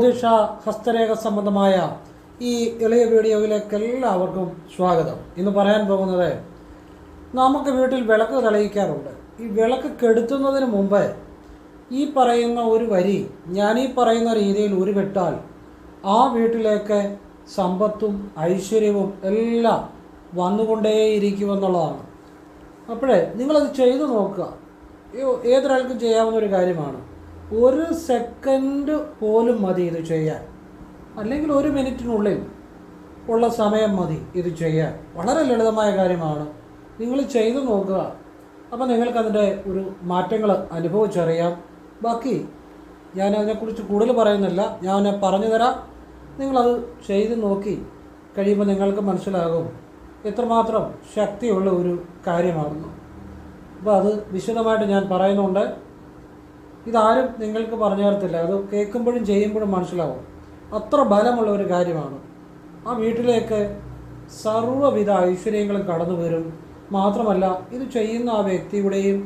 ജ്യോതിഷ ഹസ്തരേഖ സംബന്ധമായ ഈ എളിയ വീഡിയോയിലേക്ക് എല്ലാവർക്കും സ്വാഗതം. ഇന്ന് പറയാൻ പോകുന്നത്, നമുക്ക് വീട്ടിൽ വിളക്ക് തെളിയിക്കാറുണ്ട്. ഈ വിളക്ക് കെടുത്തുന്നതിന് മുമ്പ് ഈ പറയുന്ന ഒരു വരി ഞാൻ ഈ പറയുന്ന രീതിയിൽ ഉരുവിട്ടാൽ ആ വീട്ടിലേക്ക് സമ്പത്തും ഐശ്വര്യവും എല്ലാം വന്നുകൊണ്ടേയിരിക്കുമെന്നുള്ളതാണ്. അപ്പോഴേ നിങ്ങളത് ചെയ്തു നോക്കുക. ഏതൊരാൾക്കും ചെയ്യാവുന്ന ഒരു കാര്യമാണ്. ഒരു സെക്കൻഡ് പോലും മതി ഇത് ചെയ്യാൻ, അല്ലെങ്കിൽ ഒരു മിനിറ്റിനുള്ളിൽ ഉള്ള സമയം മതി ഇത് ചെയ്യാൻ. വളരെ ലളിതമായ കാര്യമാണ്. നിങ്ങൾ ചെയ്തു നോക്കുക. അപ്പോൾ നിങ്ങൾക്കതിൻ്റെ ഒരു മാറ്റങ്ങൾ അനുഭവിച്ചറിയാം. ബാക്കി ഞാൻ അതിനെക്കുറിച്ച് കൂടുതൽ പറയുന്നില്ല, ഞാൻ പറഞ്ഞു തരാം. നിങ്ങളത് ചെയ്ത് നോക്കി കഴിയുമ്പോൾ നിങ്ങൾക്ക് മനസ്സിലാകും എത്രമാത്രം ശക്തിയുള്ള ഒരു കാര്യമാണെന്ന്. അപ്പോൾ അത് വിശദമായിട്ട് ഞാൻ പറയുന്നുണ്ട്. ഇതാരും നിങ്ങൾക്ക് പറഞ്ഞു തരത്തില്ല, അത് കേൾക്കുമ്പോഴും ചെയ്യുമ്പോഴും മനസ്സിലാവും. അത്ര ബലമുള്ള ഒരു കാര്യമാണ്. ആ വീട്ടിലേക്ക് സർവ്വവിധ ഐശ്വര്യങ്ങളും കടന്നു വരും. മാത്രമല്ല, ഇത് ചെയ്യുന്ന ആ വ്യക്തിയുടെയും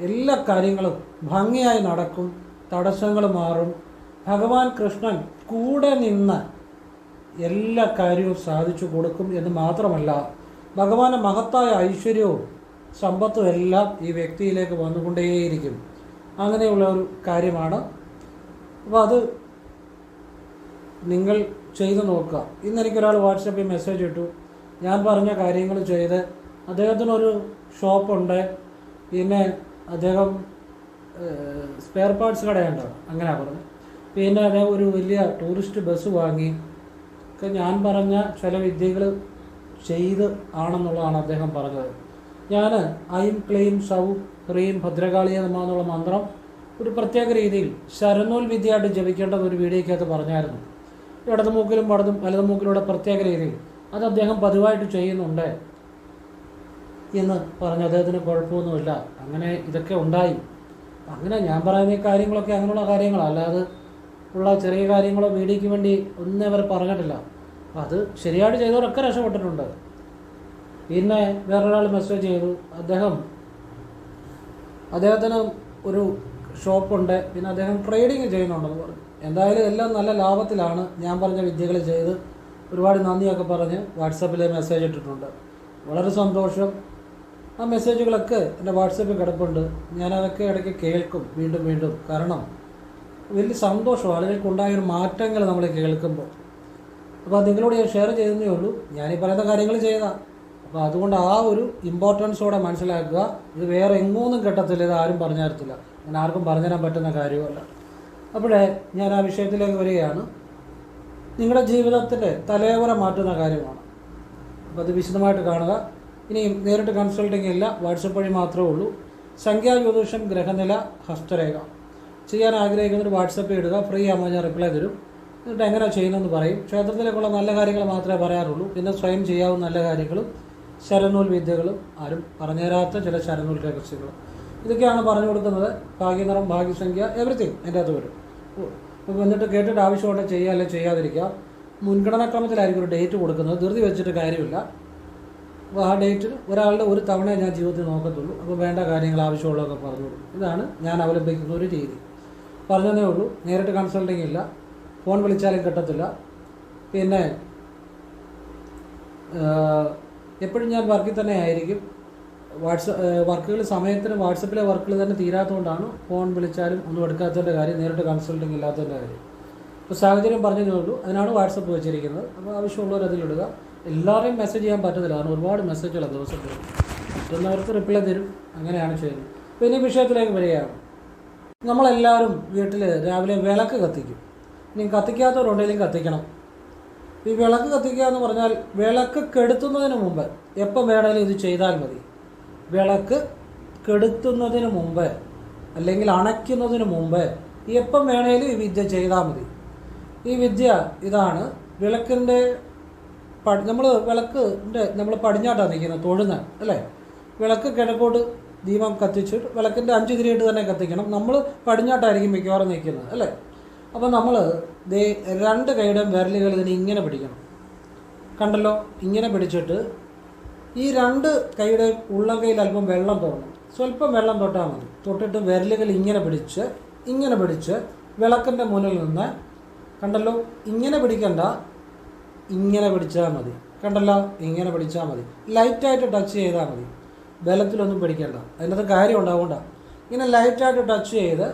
എല്ലാ കാര്യങ്ങളും ഭംഗിയായി നടക്കും, തടസ്സങ്ങൾ മാറും. ഭഗവാൻ കൃഷ്ണൻ കൂടെ നിന്ന് എല്ലാ കാര്യവും സാധിച്ചു കൊടുക്കും എന്ന് മാത്രമല്ല, ഭഗവാന്റെ മഹത്തായ ഐശ്വര്യവും സമ്പത്തും എല്ലാം ഈ വ്യക്തിയിലേക്ക് വന്നുകൊണ്ടേയിരിക്കും. അങ്ങനെയുള്ള ഒരു കാര്യമാണ്. അപ്പോൾ അത് നിങ്ങൾ ചെയ്തു നോക്കുക. ഇന്ന് എനിക്കൊരാൾ വാട്സപ്പിൽ മെസ്സേജ് ഇട്ടു, ഞാൻ പറഞ്ഞ കാര്യങ്ങൾ ചെയ്ത് അദ്ദേഹത്തിനൊരു ഷോപ്പുണ്ട്, പിന്നെ അദ്ദേഹം സ്പെയർ പാർട്സ് കടയുണ്ട്, അങ്ങനെ പറഞ്ഞു. പിന്നെ അദ്ദേഹം ഒരു വലിയ ടൂറിസ്റ്റ് ബസ് വാങ്ങി. ഒക്കെ ഞാൻ പറഞ്ഞ ചില വിദ്യകൾ ചെയ്ത് ആണെന്നുള്ളതാണ് അദ്ദേഹം പറഞ്ഞത്. ഞാൻ ഐം ക്ലീം സൗ ഹ്രീം ഭദ്രകാളിയ നമഃ എന്നുള്ള മന്ത്രം ഒരു പ്രത്യേക രീതിയിൽ ശരനൂൽ വിദ്യയായിട്ട് ജപിക്കേണ്ടത് ഒരു വീഡിയോയ്ക്കകത്ത് പറഞ്ഞായിരുന്നു. ഇടത് മൂക്കിലും വലത് മൂക്കിലൂടെ പ്രത്യേക രീതിയിൽ അത് അദ്ദേഹം പതിവായിട്ട് ചെയ്യുന്നുണ്ട് എന്ന് പറഞ്ഞ് അദ്ദേഹത്തിന് കുഴപ്പമൊന്നുമില്ല. അങ്ങനെ ഇതൊക്കെ ഉണ്ടായി. അങ്ങനെ ഞാൻ പറയുന്ന ഈ കാര്യങ്ങളൊക്കെ അങ്ങനെയുള്ള കാര്യങ്ങളാണ്, അല്ലാതെ ഉള്ള ചെറിയ കാര്യങ്ങളോ വീഡിയോയ്ക്ക് വേണ്ടി ഒന്നും അവർ പറഞ്ഞിട്ടില്ല. അത് ശരിയായിട്ട് ചെയ്തവരൊക്കെ രക്ഷപ്പെട്ടിട്ടുണ്ട്. പിന്നെ വേറൊരാൾ മെസ്സേജ് ചെയ്തു, അദ്ദേഹത്തിന് ഒരു ഷോപ്പുണ്ട്, പിന്നെ അദ്ദേഹം ട്രേഡിങ് ചെയ്യുന്നുണ്ടെന്ന് പറഞ്ഞു. എന്തായാലും എല്ലാം നല്ല ലാഭത്തിലാണ്. ഞാൻ പറഞ്ഞ വിദ്യകൾ ചെയ്ത് ഒരുപാട് നന്ദിയൊക്കെ പറഞ്ഞ് വാട്സാപ്പിൽ മെസ്സേജ് ഇട്ടിട്ടുണ്ട്. വളരെ സന്തോഷം. ആ മെസ്സേജുകളൊക്കെ എൻ്റെ വാട്സാപ്പിൽ കിടപ്പുണ്ട്. ഞാനതൊക്കെ ഇടയ്ക്ക് കേൾക്കും വീണ്ടും വീണ്ടും. കാരണം വലിയ സന്തോഷം ആളുകൾക്കുണ്ടായൊരു മാറ്റങ്ങൾ നമ്മൾ കേൾക്കുമ്പോൾ. അപ്പോൾ നിങ്ങളോട് ഞാൻ ഷെയർ ചെയ്തതേ ഉള്ളൂ. ഞാനീ പറയുന്ന കാര്യങ്ങൾ ചെയ്താൽ. അപ്പോൾ അതുകൊണ്ട് ആ ഒരു ഇമ്പോർട്ടൻസോടെ മനസ്സിലാക്കുക. ഇത് വേറെ എങ്ങോന്നും കിട്ടത്തില്ല, ഇത് ആരും പറഞ്ഞു തരത്തില്ല, ഞാൻ ആർക്കും പറഞ്ഞു തരാൻ പറ്റുന്ന കാര്യമല്ല. അപ്പോഴേ ഞാൻ ആ വിഷയത്തിലേക്ക് വരികയാണ്. നിങ്ങളുടെ ജീവിതത്തിൻ്റെ തലയോര മാറ്റുന്ന കാര്യമാണ്. അപ്പോൾ അത് വിശദമായിട്ട് കാണുക. ഇനിയും നേരിട്ട് കൺസൾട്ടിങ് ഇല്ല, വാട്സപ്പ് വഴി മാത്രമേ ഉള്ളൂ. സംഖ്യാജ്യോതിഷം, ഗ്രഹനില, ഹസ്തരേഖ ചെയ്യാൻ ആഗ്രഹിക്കുന്നൊരു വാട്സപ്പിൽ ഇടുക. ഫ്രീ ആകുമ്പോൾ ഞാൻ റിപ്ലൈ തരും. എന്നിട്ട് എങ്ങനെ ചെയ്യുന്നതെന്ന് പറയും. ക്ഷേത്രത്തിലേക്കുള്ള നല്ല കാര്യങ്ങൾ മാത്രമേ പറയാറുള്ളൂ. പിന്നെ സ്വയം ചെയ്യാവുന്ന നല്ല കാര്യങ്ങളും ശരനൂൽ വിദ്യകളും, ആരും പറഞ്ഞു തരാത്ത ചില ശരനൂൽ രഹസ്യങ്ങളും, ഇതൊക്കെയാണ് പറഞ്ഞു കൊടുക്കുന്നത്. ഭാഗ്യനിറം, ഭാഗ്യസംഖ്യ, എവറിത്തിങ് എൻ്റെ അകത്ത് വരും. അപ്പോൾ എന്നിട്ട് കേട്ടിട്ട് ആവശ്യമുണ്ടെങ്കിൽ ചെയ്യുക, അല്ലെങ്കിൽ ചെയ്യാതിരിക്കുക. മുൻഗണനാക്രമത്തിലായിരിക്കും ഒരു ഡേറ്റ് കൊടുക്കുന്നത്. ധൃതി വെച്ചിട്ട് കാര്യമില്ല. അപ്പോൾ ആ ഡേറ്റിൽ ഒരാളുടെ ഒരു തവണ ഞാൻ ജീവിതത്തിൽ നോക്കത്തുള്ളൂ. അപ്പോൾ വേണ്ട കാര്യങ്ങൾ ആവശ്യമുള്ളതൊക്കെ പറഞ്ഞു കൊടുക്കും. ഇതാണ് ഞാൻ അവലംബിക്കുന്ന ഒരു രീതി. പറഞ്ഞതേ ഉള്ളൂ. നേരിട്ട് കൺസൾട്ടിങ് ഇല്ല, ഫോൺ വിളിച്ചാലും കിട്ടത്തില്ല. പിന്നെ എപ്പോഴും ഞാൻ വർക്കിൽ തന്നെ ആയിരിക്കും. വർക്കുകൾ സമയത്തിന് വാട്സപ്പിലെ വർക്കുകൾ തന്നെ തീരാത്തതുകൊണ്ടാണ് ഫോൺ വിളിച്ചാലും ഒന്നും എടുക്കാത്തതിൻ്റെ കാര്യം, നേരിട്ട് കൺസൾട്ടിങ് ഇല്ലാത്തതിൻ്റെ കാര്യം. അപ്പോൾ സാഹചര്യം പറഞ്ഞതേ ഉള്ളൂ. അതിനാണ് വാട്സപ്പ് വെച്ചിരിക്കുന്നത്. അപ്പോൾ ആവശ്യമുള്ളവർ അതിലിടുക. എല്ലാവരെയും മെസ്സേജ് ചെയ്യാൻ പറ്റത്തില്ല, കാരണം ഒരുപാട് മെസ്സേജുകളാണ് ദിവസത്തിൽ. മറ്റുള്ളവർക്ക് റിപ്ലൈ തരും. അങ്ങനെയാണ് ചെയ്യുന്നത്. പിന്നെ ഈ വിഷയത്തിലേക്ക് വരികയാണ്. നമ്മളെല്ലാവരും വീട്ടിൽ രാവിലെ വിളക്ക് കത്തിക്കും. ഇനി കത്തിക്കാത്തവരുണ്ടെങ്കിലും കത്തിക്കണം. ഈ വിളക്ക് കത്തിക്കുക എന്ന് പറഞ്ഞാൽ വിളക്ക് കെടുത്തുന്നതിന് മുമ്പ് എപ്പം വേണമെങ്കിലും ഇത് ചെയ്താൽ മതി. വിളക്ക് കെടുത്തുന്നതിന് മുമ്പ് അല്ലെങ്കിൽ അണയ്ക്കുന്നതിന് മുമ്പ് എപ്പം വേണമെങ്കിലും ഈ വിദ്യ ചെയ്താൽ മതി. ഈ വിദ്യ ഇതാണ്. വിളക്കിൻ്റെ നമ്മൾ പടിഞ്ഞാട്ടാണ് നിൽക്കുന്നത്, തൊഴുന്നത് അല്ലേ. വിളക്ക് കിഴക്കോട്ട് ദീപം കത്തിച്ചിട്ട് വിളക്കിൻ്റെ 5 തിരിയിട്ട് തന്നെ കത്തിക്കണം. നമ്മൾ പടിഞ്ഞാട്ടായിരിക്കും മിക്കവാറും നിൽക്കുന്നത് അല്ലേ. അപ്പോൾ നമ്മൾ 2 കൈയുടെയും വിരലുകൾ ഇതിന് ഇങ്ങനെ പിടിക്കണം. കണ്ടല്ലോ, ഇങ്ങനെ പിടിച്ചിട്ട് ഈ 2 കൈയുടെയും ഉള്ളം കൈയിൽ അല്പം വെള്ളം തൊടണം. സ്വല്പം വെള്ളം തൊട്ടാൽ മതി. തൊട്ടിട്ട് വിരലുകൾ ഇങ്ങനെ പിടിച്ച് വിളക്കിൻ്റെ മുന്നിൽ നിന്ന് കണ്ടല്ലോ, ഇങ്ങനെ പിടിക്കണ്ട, ഇങ്ങനെ പിടിച്ചാൽ മതി. കണ്ടല്ലോ, ഇങ്ങനെ പിടിച്ചാൽ മതി. ലൈറ്റായിട്ട് ടച്ച് ചെയ്താൽ മതി, ബലത്തിലൊന്നും പിടിക്കണ്ട. അതിനകത്ത് കാര്യം ഉണ്ടാവുകൊണ്ടാണ് ഇങ്ങനെ ലൈറ്റായിട്ട് ടച്ച് ചെയ്ത്.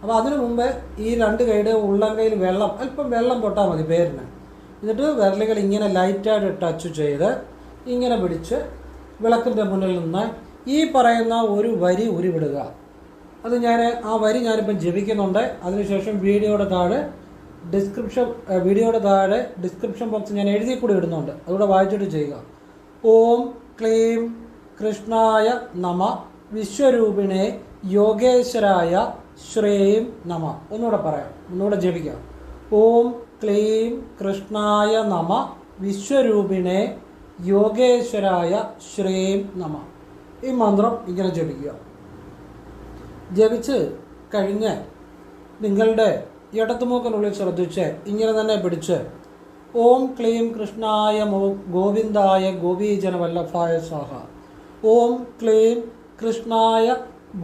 അപ്പോൾ അതിനു മുമ്പേ ഈ രണ്ട് കൈയുടെ ഉള്ളം കൈയിൽ അല്പം വെള്ളം തൊട്ടാൽ മതി പേരിന്. എന്നിട്ട് വിരലുകൾ ഇങ്ങനെ ലൈറ്റായിട്ട് ടച്ച് ചെയ്ത് ഇങ്ങനെ പിടിച്ച് വിളക്കിൻ്റെ മുന്നിൽ നിന്ന് ഈ പറയുന്ന ഒരു വരി ഉരുവിടുക. അത് ആ വരി ഞാനിപ്പം ജപിക്കുന്നുണ്ട്. അതിനുശേഷം വീഡിയോയുടെ താഴെ ഡിസ്ക്രിപ്ഷൻ ബോക്സ് ഞാൻ എഴുതി കൂടി ഇടുന്നുണ്ട്. അതുകൂടെ വായിച്ചിട്ട് ചെയ്യുക. ഓം ക്ലീം കൃഷ്ണായ നമ വിശ്വരൂപിണേ യോഗേശ്വരായ ശ്രീം നമ. ഒന്നുകൂടെ പറയാം, ഒന്നുകൂടെ ജപിക്കാം. ഓം ക്ലീം കൃഷ്ണായ നമ വിശ്വരൂപിണേ യോഗേശ്വരായ ശ്രീം നമ. ഈ മന്ത്രം ഇങ്ങനെ ജപിക്കുക. ജപിച്ച് കഴിഞ്ഞ് നിങ്ങളുടെ ഇടത്തുമൂക്കിനുള്ളിൽ ശ്രദ്ധിച്ച് ഇങ്ങനെ തന്നെ പിടിച്ച് ഓം ക്ലീം കൃഷ്ണായ ഗോവിന്ദായ ഗോപീജനവല്ലഭായ സ്വാഹ. ഓം ക്ലീം കൃഷ്ണായ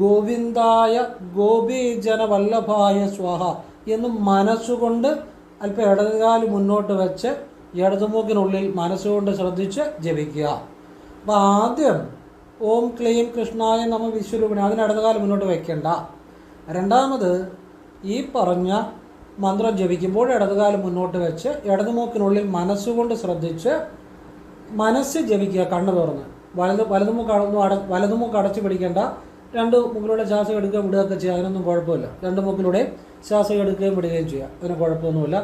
ഗോവിന്ദായ ഗോപീജനവല്ലഭായ സ്വാഹ എന്ന് മനസ്സുകൊണ്ട് അല്പം ഇടതുകാല് മുന്നോട്ട് വെച്ച് ഇടതുമൂക്കിനുള്ളിൽ മനസ്സുകൊണ്ട് ശ്രദ്ധിച്ച് ജപിക്കുക. അപ്പോൾ ആദ്യം ഓം ക്ലീം കൃഷ്ണായ നമ വിശ്വരൂപിണി, അതിന് ഇടതുകാല് മുന്നോട്ട് വയ്ക്കേണ്ട. രണ്ടാമത് ഈ പറഞ്ഞ മന്ത്രം ജപിക്കുമ്പോൾ ഇടതുകാല് മുന്നോട്ട് വെച്ച് ഇടതുമൂക്കിനുള്ളിൽ മനസ്സുകൊണ്ട് ശ്രദ്ധിച്ച് മനസ്സ് ജപിക്കുക, കണ്ണ് തുറന്ന്. വലതുമൂക്ക് അടച്ചു പിടിക്കേണ്ട. രണ്ട് മൂക്കിലൂടെ ശ്വാസം എടുക്കുകയും വിടുകയൊക്കെ ചെയ്യുക, അതിനൊന്നും കുഴപ്പമില്ല. രണ്ട് മൂക്കിലൂടെ ശ്വാസം എടുക്കുകയും വിടുകയും ചെയ്യുക, അതിന് കുഴപ്പമൊന്നുമില്ല.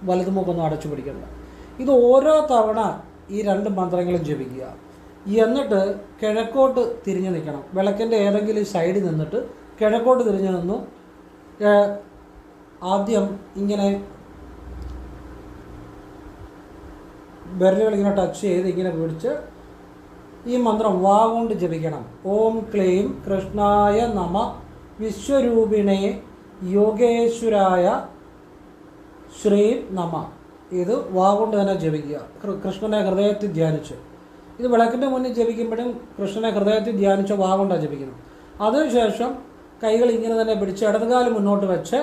വലതുമൂക്കൊന്നും അടച്ചു പിടിക്കേണ്ട. ഇത് ഓരോ തവണ ഈ രണ്ട് മന്ത്രങ്ങളും ജപിക്കുക. എന്നിട്ട് കിഴക്കോട്ട് തിരിഞ്ഞു നിൽക്കണം. വിളക്കിൻ്റെ ഏതെങ്കിലും സൈഡിൽ നിന്നിട്ട് കിഴക്കോട്ട് തിരിഞ്ഞു നിന്നു ആദ്യം ഇങ്ങനെ വിരലുകൾ ഇങ്ങനെ ടച്ച് ചെയ്ത് ഇങ്ങനെ പിടിച്ച് ഈ മന്ത്രം വാ കൊണ്ട് ജപിക്കണം. ഓം ക്ലീം കൃഷ്ണായ നമ വിശ്വരൂപിണേ യോഗേശ്വരായ ശ്രീം നമ. ഇത് വാ കൊണ്ട് തന്നെ ജപിക്കുക, കൃഷ്ണനെ ഹൃദയത്തിൽ ധ്യാനിച്ച്. ഇത് വിളക്കിൻ്റെ മുന്നിൽ ജപിക്കുമ്പോഴും കൃഷ്ണനെ ഹൃദയത്തിൽ ധ്യാനിച്ച് വാ കൊണ്ടാണ് ജപിക്കണം. അതിനുശേഷം കൈകൾ ഇങ്ങനെ തന്നെ പിടിച്ച് ഇടതുകാലം മുന്നോട്ട് വെച്ച്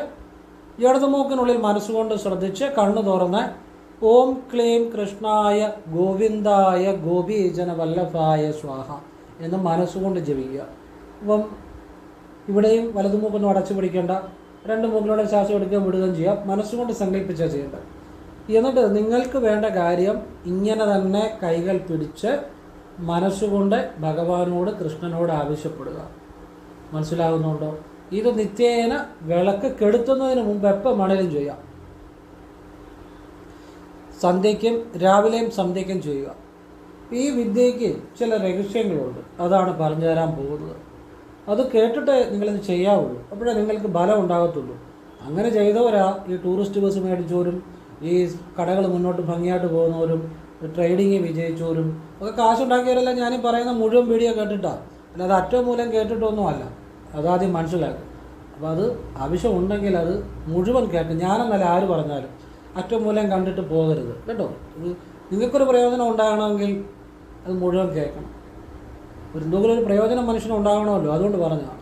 ഇടതുമൂക്കിനുള്ളിൽ മനസ്സുകൊണ്ട് ശ്രദ്ധിച്ച് കണ്ണ് തുറന്ന് ഓം ക്ലീം കൃഷ്ണായ ഗോവിന്ദായ ഗോപീജനവല്ലഭായ സ്വാഹ എന്ന് മനസ്സുകൊണ്ട് ജപിക്കുക. അപ്പം ഇവിടെയും വലതുമൂക്കൊന്നും അടച്ചു പിടിക്കേണ്ട. രണ്ട് മൂക്കിലൂടെ ശ്വാസം എടുക്കുകയും വിടുകയും ചെയ്യാം. മനസ്സുകൊണ്ട് സങ്കല്പിച്ചാൽ ചെയ്യേണ്ടത്. എന്നിട്ട് നിങ്ങൾക്ക് വേണ്ട കാര്യം ഇങ്ങനെ തന്നെ കൈകൾ പിടിച്ച് മനസ്സുകൊണ്ട് ഭഗവാനോട് കൃഷ്ണനോട് ആവശ്യപ്പെടുക. മനസ്സിലാകുന്നുണ്ടോ? ഇത് നിത്യേന വിളക്ക് കെടുത്തുന്നതിന് മുമ്പ് എപ്പോൾ വേണേലും ചെയ്യാം. സന്ധ്യയ്ക്കും രാവിലെയും സന്ധ്യയ്ക്കും ചെയ്യുക. ഈ വിദ്യയ്ക്ക് ചില രഹസ്യങ്ങളുണ്ട്, അതാണ് പറഞ്ഞു തരാൻ പോകുന്നത്. അത് കേട്ടിട്ട് നിങ്ങളിത് ചെയ്യാവുള്ളൂ, അപ്പോഴേ നിങ്ങൾക്ക് ബലം ഉണ്ടാകത്തുള്ളൂ. അങ്ങനെ ചെയ്തവരാ ഈ ടൂറിസ്റ്റ് ബസ് മേടിച്ചവരും ഈ കടകൾ മുന്നോട്ട് ഭംഗിയായിട്ട് പോകുന്നവരും ട്രേഡിങ് വിജയിച്ചവരും ഒക്കെ കാശുണ്ടാക്കിയവരെല്ലാം ഞാനീ പറയുന്ന മുഴുവൻ വീഡിയോ കേട്ടിട്ടാണ്, അല്ലാതെ അറ്റവും മൂലം കേട്ടിട്ടൊന്നും അല്ല. അതാദ്യം മനസ്സിലാക്കും. അപ്പോൾ അത് ആവശ്യമുണ്ടെങ്കിൽ അത് മുഴുവൻ കേൾക്കും. ഞാനെന്നല്ല ആര് പറഞ്ഞാലും അറ്റവും മൂലം കണ്ടിട്ട് പോകരുത് കേട്ടോ. നിങ്ങൾക്കൊരു പ്രയോജനം ഉണ്ടാകണമെങ്കിൽ അത് മുഴുവൻ കേൾക്കണം. എന്തെങ്കിലും ഒരു പ്രയോജനം മനുഷ്യന് ഉണ്ടാകണമല്ലോ, അതുകൊണ്ട് പറഞ്ഞതാണ്.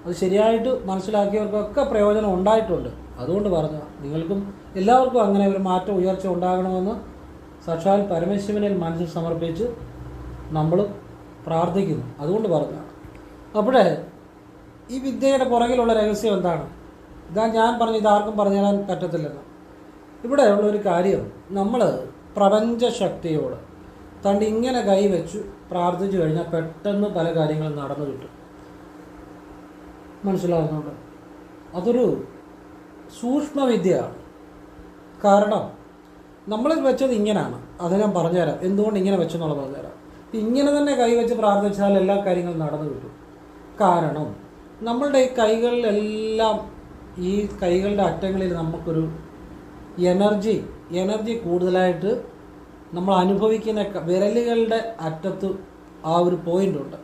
അത് ശരിയായിട്ട് മനസ്സിലാക്കിയവർക്കൊക്കെ പ്രയോജനം ഉണ്ടായിട്ടുണ്ട്, അതുകൊണ്ട് പറഞ്ഞതാണ്. നിങ്ങൾക്കും എല്ലാവർക്കും അങ്ങനെ ഒരു മാറ്റം ഉയർച്ച ഉണ്ടാകണമെന്ന് സാക്ഷാൽ പരമശിവനിൽ മനസ്സിൽ സമർപ്പിച്ച് നമ്മൾ പ്രാർത്ഥിക്കുന്നു, അതുകൊണ്ട് പറഞ്ഞതാണ്. അപ്പോഴേ ഈ വിദ്യയുടെ പുറകിലുള്ള രഹസ്യം എന്താണ്? ഇതാ ഞാൻ പറഞ്ഞു, ഇതാർക്കും പറഞ്ഞു തരാൻ പറ്റത്തില്ലെന്ന്. ഇവിടെ ഉള്ളൊരു കാര്യം, നമ്മൾ പ്രപഞ്ചശക്തിയോട് തണ്ട് ഇങ്ങനെ കൈവച്ചു പ്രാർത്ഥിച്ചു കഴിഞ്ഞാൽ പെട്ടെന്ന് പല കാര്യങ്ങളും നടന്നു കിട്ടും. മനസ്സിലാകുന്നുണ്ട്? അതൊരു സൂക്ഷ്മവിദ്യയാണ്. കാരണം നമ്മൾ വെച്ചത് ഇങ്ങനെയാണ്, അത് ഞാൻ പറഞ്ഞുതരാം എന്തുകൊണ്ട് ഇങ്ങനെ വെച്ചെന്നുള്ളത് പറഞ്ഞുതരാം. ഇങ്ങനെ തന്നെ കൈവച്ച് പ്രാർത്ഥിച്ചാൽ എല്ലാ കാര്യങ്ങളും നടന്നു കിട്ടും. കാരണം നമ്മളുടെ ഈ കൈകളിലെല്ലാം, ഈ കൈകളുടെ അറ്റങ്ങളിൽ നമുക്കൊരു എനർജി കൂടുതലായിട്ട് നമ്മൾ അനുഭവിക്കുന്ന വിരലുകളുടെ അറ്റത്ത് ആ ഒരു പോയിൻ്റ് ഉണ്ട്.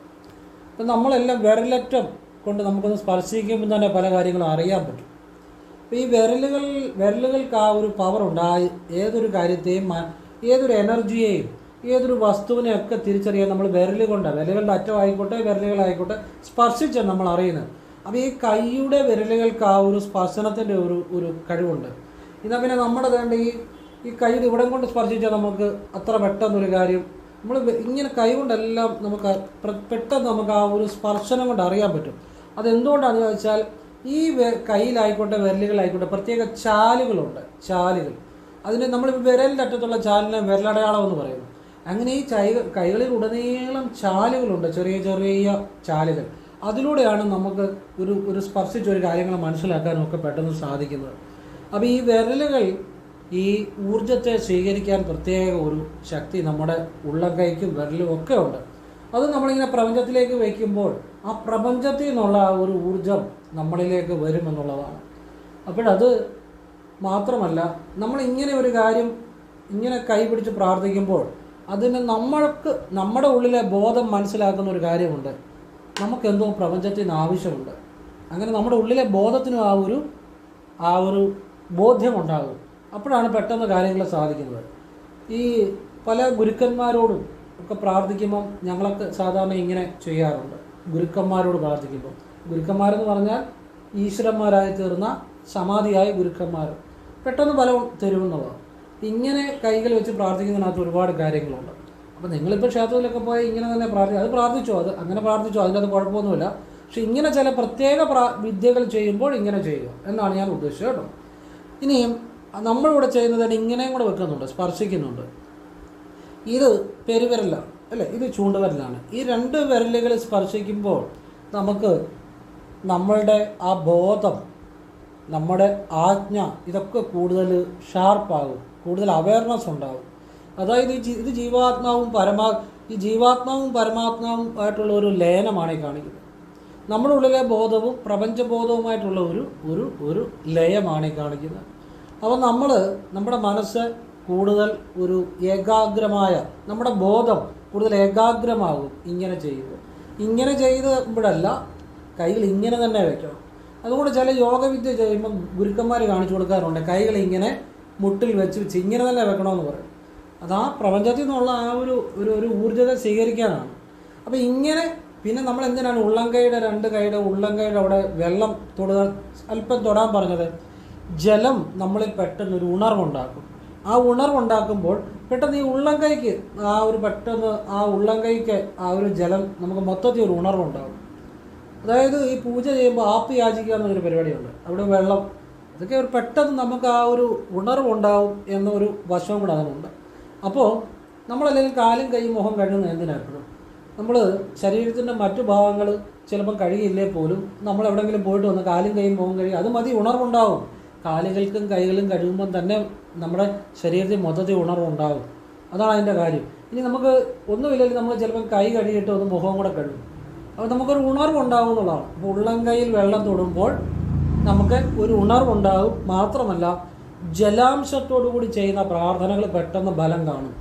അപ്പം നമ്മളെല്ലാം വിരലറ്റം കൊണ്ട് നമുക്കൊന്ന് സ്പർശിക്കുമ്പോൾ തന്നെ പല കാര്യങ്ങളും അറിയാൻ പറ്റും. അപ്പോൾ ഈ വിരലുകൾക്ക് ആ ഒരു പവറുണ്ട്. ഏതൊരു കാര്യത്തെയും, ഏതൊരു എനർജിയെയും, ഏതൊരു വസ്തുവിനെയൊക്കെ തിരിച്ചറിയാൻ നമ്മൾ വിരലുകളുടെ അറ്റമായിക്കോട്ടെ വിരലുകളായിക്കോട്ടെ സ്പർശിച്ചാണ് നമ്മൾ അറിയുന്നത്. അപ്പോൾ ഈ കൈയുടെ വിരലുകൾക്ക് ആ ഒരു സ്പർശനത്തിൻ്റെ ഒരു കഴിവുണ്ട്. എന്നാൽ പിന്നെ നമ്മുടെ വേണ്ട ഈ കൈയുടെ ഇവിടം കൊണ്ട് സ്പർശിച്ചാൽ നമുക്ക് അത്ര പെട്ടെന്നൊരു കാര്യം നമ്മൾ ഇങ്ങനെ കൈ കൊണ്ടെല്ലാം നമുക്ക് പെട്ടെന്ന് നമുക്ക് ആ ഒരു സ്പർശനം കൊണ്ട് അറിയാൻ പറ്റും. അതെന്തുകൊണ്ടാണെന്ന് ചോദിച്ചാൽ ഈ കയ്യിലായിക്കോട്ടെ വിരലുകളായിക്കോട്ടെ പ്രത്യേക ചാലുകളുണ്ട്, ചാലുകൾ. അതിന് നമ്മൾ വിരലിൻ്റെ അറ്റത്തുള്ള ചാലിനെ വിരലടയാളം എന്ന് പറയുന്നു. അങ്ങനെ ഈ കൈകളിൽ ഉടനീളം ചാലുകളുണ്ട്, ചെറിയ ചെറിയ ചാലുകൾ. അതിലൂടെയാണ് നമുക്ക് ഒരു സ്പർശിച്ച ഒരു കാര്യങ്ങൾ മനസ്സിലാക്കാനും ഒക്കെ പെട്ടെന്ന് സാധിക്കുന്നത്. അപ്പോൾ ഈ വിരലുകൾ ഈ ഊർജത്തെ സ്വീകരിക്കാൻ പ്രത്യേക ഒരു ശക്തി നമ്മുടെ ഉള്ളംകൈക്കും വിരലും ഒക്കെ ഉണ്ട്. അത് നമ്മളിങ്ങനെ പ്രപഞ്ചത്തിലേക്ക് വയ്ക്കുമ്പോൾ ആ പ്രപഞ്ചത്തിൽ നിന്നുള്ള ആ ഒരു ഊർജം നമ്മളിലേക്ക് വരുമെന്നുള്ളതാണ്. അപ്പോഴത് മാത്രമല്ല, നമ്മളിങ്ങനെ ഒരു കാര്യം ഇങ്ങനെ കൈ പിടിച്ച് പ്രാർത്ഥിക്കുമ്പോൾ അതിന് നമ്മുടെ ഉള്ളിലെ ബോധം മനസ്സിലാക്കുന്ന ഒരു കാര്യമുണ്ട്. നമുക്കെന്തോ പ്രപഞ്ചത്തിന് ആവശ്യമുണ്ട്. അങ്ങനെ നമ്മുടെ ഉള്ളിലെ ബോധത്തിനും ആ ഒരു ബോധ്യമുണ്ടാകും. അപ്പോഴാണ് പെട്ടെന്ന് കാര്യങ്ങൾ സാധിക്കുന്നത്. ഈ പല ഗുരുക്കന്മാരോടും ഒക്കെ പ്രാർത്ഥിക്കുമ്പം ഞങ്ങളൊക്കെ സാധാരണ ഇങ്ങനെ ചെയ്യാറുണ്ട്. ഗുരുക്കന്മാരോട് പ്രാർത്ഥിക്കുമ്പോൾ, ഗുരുക്കന്മാരെന്ന് പറഞ്ഞാൽ ഈശ്വരന്മാരായി തീർന്ന സമാധിയായ ഗുരുക്കന്മാർ പെട്ടെന്ന് ഫലം തരുമെന്നുള്ളതാണ്. ഇങ്ങനെ കൈകൾ വെച്ച് പ്രാർത്ഥിക്കുന്നതിനകത്ത് ഒരുപാട് കാര്യങ്ങളുണ്ട്. അപ്പോൾ നിങ്ങളിപ്പോൾ ക്ഷേത്രത്തിലൊക്കെ പോയി ഇങ്ങനെ തന്നെ പ്രാർത്ഥിച്ചോ, അങ്ങനെ പ്രാർത്ഥിച്ചോ, അതിനകത്ത് കുഴപ്പമൊന്നുമില്ല. പക്ഷെ ഇങ്ങനെ ചില പ്രത്യേക വിദ്യകൾ ചെയ്യുമ്പോൾ ഇങ്ങനെ ചെയ്യുക എന്നാണ് ഞാൻ ഉദ്ദേശിച്ചത് കേട്ടോ. ഇനിയും നമ്മളിവിടെ ചെയ്യുന്നതിന് ഇങ്ങനെയും കൂടെ വെക്കുന്നുണ്ട്, സ്പർശിക്കുന്നുണ്ട്. ഇത് പെരുവിരലാണ് അല്ലേ, ഇത് ചൂണ്ടുവിരലാണ്. ഈ രണ്ട് വിരലുകൾ സ്പർശിക്കുമ്പോൾ നമുക്ക് നമ്മളുടെ ആ ബോധം, നമ്മുടെ ആജ്ഞ ഇതൊക്കെ കൂടുതൽ ഷാർപ്പാകും, കൂടുതൽ അവയർനെസ് ഉണ്ടാകും. അതായത് ഇത് ജീവാത്മാവും പരമാത്മാവും ആയിട്ടുള്ള ഒരു ലയനമാണ് ഈ കാണിക്കുന്നത്. നമ്മുടെ ഉള്ളിലെ ബോധവും പ്രപഞ്ചബോധവുമായിട്ടുള്ള ഒരു ലയമാണ് ഈ കാണിക്കുന്നത്. അപ്പോൾ നമ്മുടെ മനസ്സ് കൂടുതൽ ഒരു ഏകാഗ്രമായ, നമ്മുടെ ബോധം കൂടുതൽ ഏകാഗ്രമാകും ഇങ്ങനെ ചെയ്യുമ്പോൾ. ഇങ്ങനെ ചെയ്യുമ്പോഴല്ല, കൈകൾ ഇങ്ങനെ തന്നെ വയ്ക്കണം. അതുകൊണ്ട് ചില യോഗവിദ്യ ചെയ്യുമ്പോൾ ഗുരുക്കന്മാർ കാണിച്ചു കൊടുക്കാറുണ്ട്, കൈകൾ ഇങ്ങനെ മുട്ടിൽ വെച്ച് ഇങ്ങനെ തന്നെ വെക്കണമെന്ന് പറയും. അത് ആ പ്രപഞ്ചത്തിൽ നിന്നുള്ള ആ ഒരു ഊർജ്ജത്തെ സ്വീകരിക്കാനാണ്. അപ്പോൾ ഇങ്ങനെ പിന്നെ നമ്മൾ എന്തിനാണ് രണ്ട് കൈയുടെ ഉള്ളംകൈയുടെ അവിടെ വെള്ളം അല്പം തൊടാൻ പറഞ്ഞത്? ജലം നമ്മളിൽ പെട്ടെന്നൊരു ഉണർവുണ്ടാക്കും. ആ ഉണർവുണ്ടാക്കുമ്പോൾ പെട്ടെന്ന് ഈ ഉള്ളംകൈക്ക് ആ ഉള്ളംകൈക്ക് ആ ഒരു ജലം നമുക്ക് മൊത്തത്തിൽ ഒരു ഉണർവുണ്ടാകും. അതായത് ഈ പൂജ ചെയ്യുമ്പോൾ ആപ്പി യാചിക്കുക എന്നൊരു പരിപാടിയുണ്ട്. അവിടെ വെള്ളം, അതൊക്കെ പെട്ടെന്ന് നമുക്ക് ആ ഒരു ഉണർവുണ്ടാവും എന്നൊരു വശവും കൂടെ അതിനുണ്ട്. അപ്പോൾ നമ്മളല്ലെങ്കിൽ കാലും കൈയും മുഖം കഴുകുന്നത് എന്തിനാക്കണം? നമ്മൾ ശരീരത്തിൻ്റെ മറ്റു ഭാഗങ്ങൾ ചിലപ്പം കഴുകിയില്ലേ പോലും നമ്മൾ എവിടെയെങ്കിലും പോയിട്ട് വന്ന് കാലും കൈയും മുഖം കഴുകി, അത് മതി, ഉണർവുണ്ടാവും. കാലുകൾക്കും കൈകളും കഴുകുമ്പം തന്നെ നമ്മുടെ ശരീരത്തിൽ മൊത്തത്തിൽ ഉണർവുണ്ടാകും. അതാണ് അതിൻ്റെ കാര്യം. ഇനി നമുക്ക് ഒന്നുമില്ലെങ്കിൽ നമ്മൾ ചിലപ്പം കൈ കഴുകിയിട്ട് ഒന്ന് മുഖം കൂടെ കഴുകും, അപ്പോൾ നമുക്കൊരു ഉണർവുണ്ടാകും എന്നുള്ളതാണ്. അപ്പോൾ ഉള്ളംകൈയിൽ വെള്ളം തൊടുമ്പോൾ നമുക്ക് ഒരു ഉണർവുണ്ടാകും. മാത്രമല്ല, ജലാംശത്തോടു കൂടി ചെയ്യുന്ന പ്രാർത്ഥനകൾ പെട്ടെന്ന് ബലം കാണും.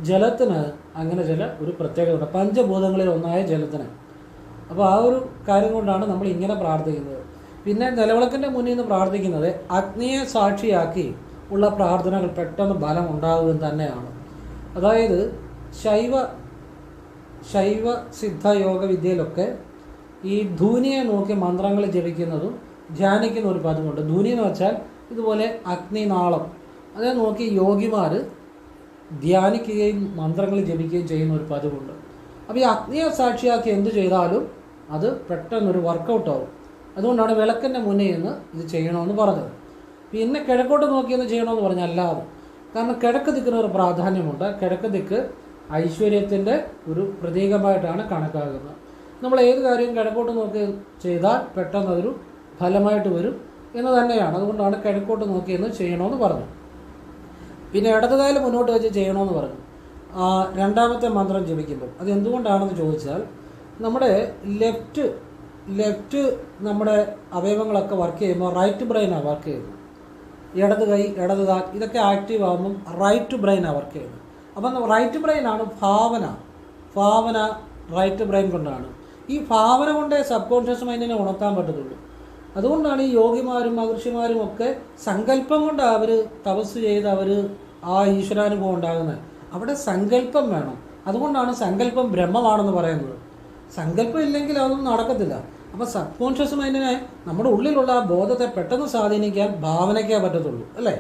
ജലത്തിന് അങ്ങനെ ഒരു പ്രത്യേകതയുണ്ട്, പഞ്ചഭൂതങ്ങളിൽ ഒന്നായ ജലത്തിന്. അപ്പോൾ ആ ഒരു കാര്യം കൊണ്ടാണ് നമ്മൾ ഇങ്ങനെ പ്രാർത്ഥിക്കുന്നത്. പിന്നെ നിലവിളക്കിൻ്റെ മുന്നിൽ നിന്ന് പ്രാർത്ഥിക്കുന്നത് അഗ്നിയെ സാക്ഷിയാക്കി ഉള്ള പ്രാർത്ഥനകൾ പെട്ടെന്ന് ബലം ഉണ്ടാകുകയും തന്നെയാണ്. അതായത് ശൈവ സിദ്ധ യോഗ വിദ്യയിലൊക്കെ ഈ ധൂനിയെ നോക്കി മന്ത്രങ്ങൾ ജപിക്കുന്നതും ധ്യാനിക്കുന്ന ഒരു പതിവുണ്ട്. ധൂനി എന്ന് വെച്ചാൽ ഇതുപോലെ അഗ്നിനാളം, അതേ നോക്കി യോഗിമാർ ധ്യാനിക്കുകയും മന്ത്രങ്ങൾ ജപിക്കുകയും ചെയ്യുന്ന ഒരു പതിവുണ്ട്. അപ്പോൾ ഈ അഗ്നിയെ സാക്ഷിയാക്കി എന്ത് ചെയ്താലും അത് പെട്ടെന്നൊരു വർക്കൗട്ടാവും. അതുകൊണ്ടാണ് വിളക്കിൻ്റെ മുന്നിൽ നിന്ന് ഇത് ചെയ്യണമെന്ന് പറഞ്ഞത്. പിന്നെ കിഴക്കോട്ട് നോക്കിയെന്ന് ചെയ്യണമെന്ന് പറഞ്ഞാൽ അല്ലാതെ. കാരണം കിഴക്ക് ദിക്കിന് ഒരു പ്രാധാന്യമുണ്ട്. കിഴക്ക് ദിക്ക് ഐശ്വര്യത്തിൻ്റെ ഒരു പ്രതീകമായിട്ടാണ് കണക്കാക്കുന്നത്. നമ്മൾ ഏത് കാര്യവും കിഴക്കോട്ട് നോക്കി ചെയ്താൽ പെട്ടെന്ന് അതൊരു ഫലമായിട്ട് വരും എന്ന് തന്നെയാണ്. അതുകൊണ്ടാണ് കിഴക്കോട്ട് നോക്കിയെന്ന് ചെയ്യണമെന്ന് പറഞ്ഞു. പിന്നെ ഇടതുകാലം മുന്നോട്ട് വെച്ച് ചെയ്യണമെന്ന് പറഞ്ഞു. രണ്ടാമത്തെ മന്ത്രം ജപിക്കുമ്പോൾ അത് എന്തുകൊണ്ടാണെന്ന് ചോദിച്ചാൽ, നമ്മുടെ ലെഫ്റ്റ് നമ്മുടെ അവയവങ്ങളൊക്കെ വർക്ക് ചെയ്യുമ്പോൾ റൈറ്റ് ബ്രെയിനാണ് വർക്ക് ചെയ്യുന്നത്. ഇടത് കൈ, ഇടത് കാൽ ഇതൊക്കെ ആക്റ്റീവ് ആകുമ്പം റൈറ്റ് ബ്രെയിനാണ് വർക്ക് ചെയ്യുന്നത്. അപ്പം റൈറ്റ് ബ്രെയിനാണ് ഭാവന റൈറ്റ് ബ്രെയിൻ കൊണ്ടാണ്. ഈ ഭാവന കൊണ്ടേ സബ് കോൺഷ്യസ് മൈൻഡിനെ ഉണർത്താൻ പറ്റത്തുള്ളൂ. അതുകൊണ്ടാണ് ഈ യോഗിമാരും മഹർഷിമാരും ഒക്കെ സങ്കല്പം കൊണ്ട് അവർ തപസ് ചെയ്ത് ആ ഈശ്വരാനുഭവം ഉണ്ടാകുന്നത്. അവിടെ സങ്കല്പം വേണം. അതുകൊണ്ടാണ് സങ്കല്പം ബ്രഹ്മമാണെന്ന് പറയുന്നത്. സങ്കല്പം ഇല്ലെങ്കിൽ അതൊന്നും നടക്കത്തില്ല. അപ്പോൾ സബ് കോൺഷ്യസ് മൈൻഡിനെ, നമ്മുടെ ഉള്ളിലുള്ള ആ ബോധത്തെ പെട്ടെന്ന് സ്വാധീനിക്കാൻ ഭാവനയ്ക്കേ പറ്റത്തുള്ളൂ, അല്ലേ?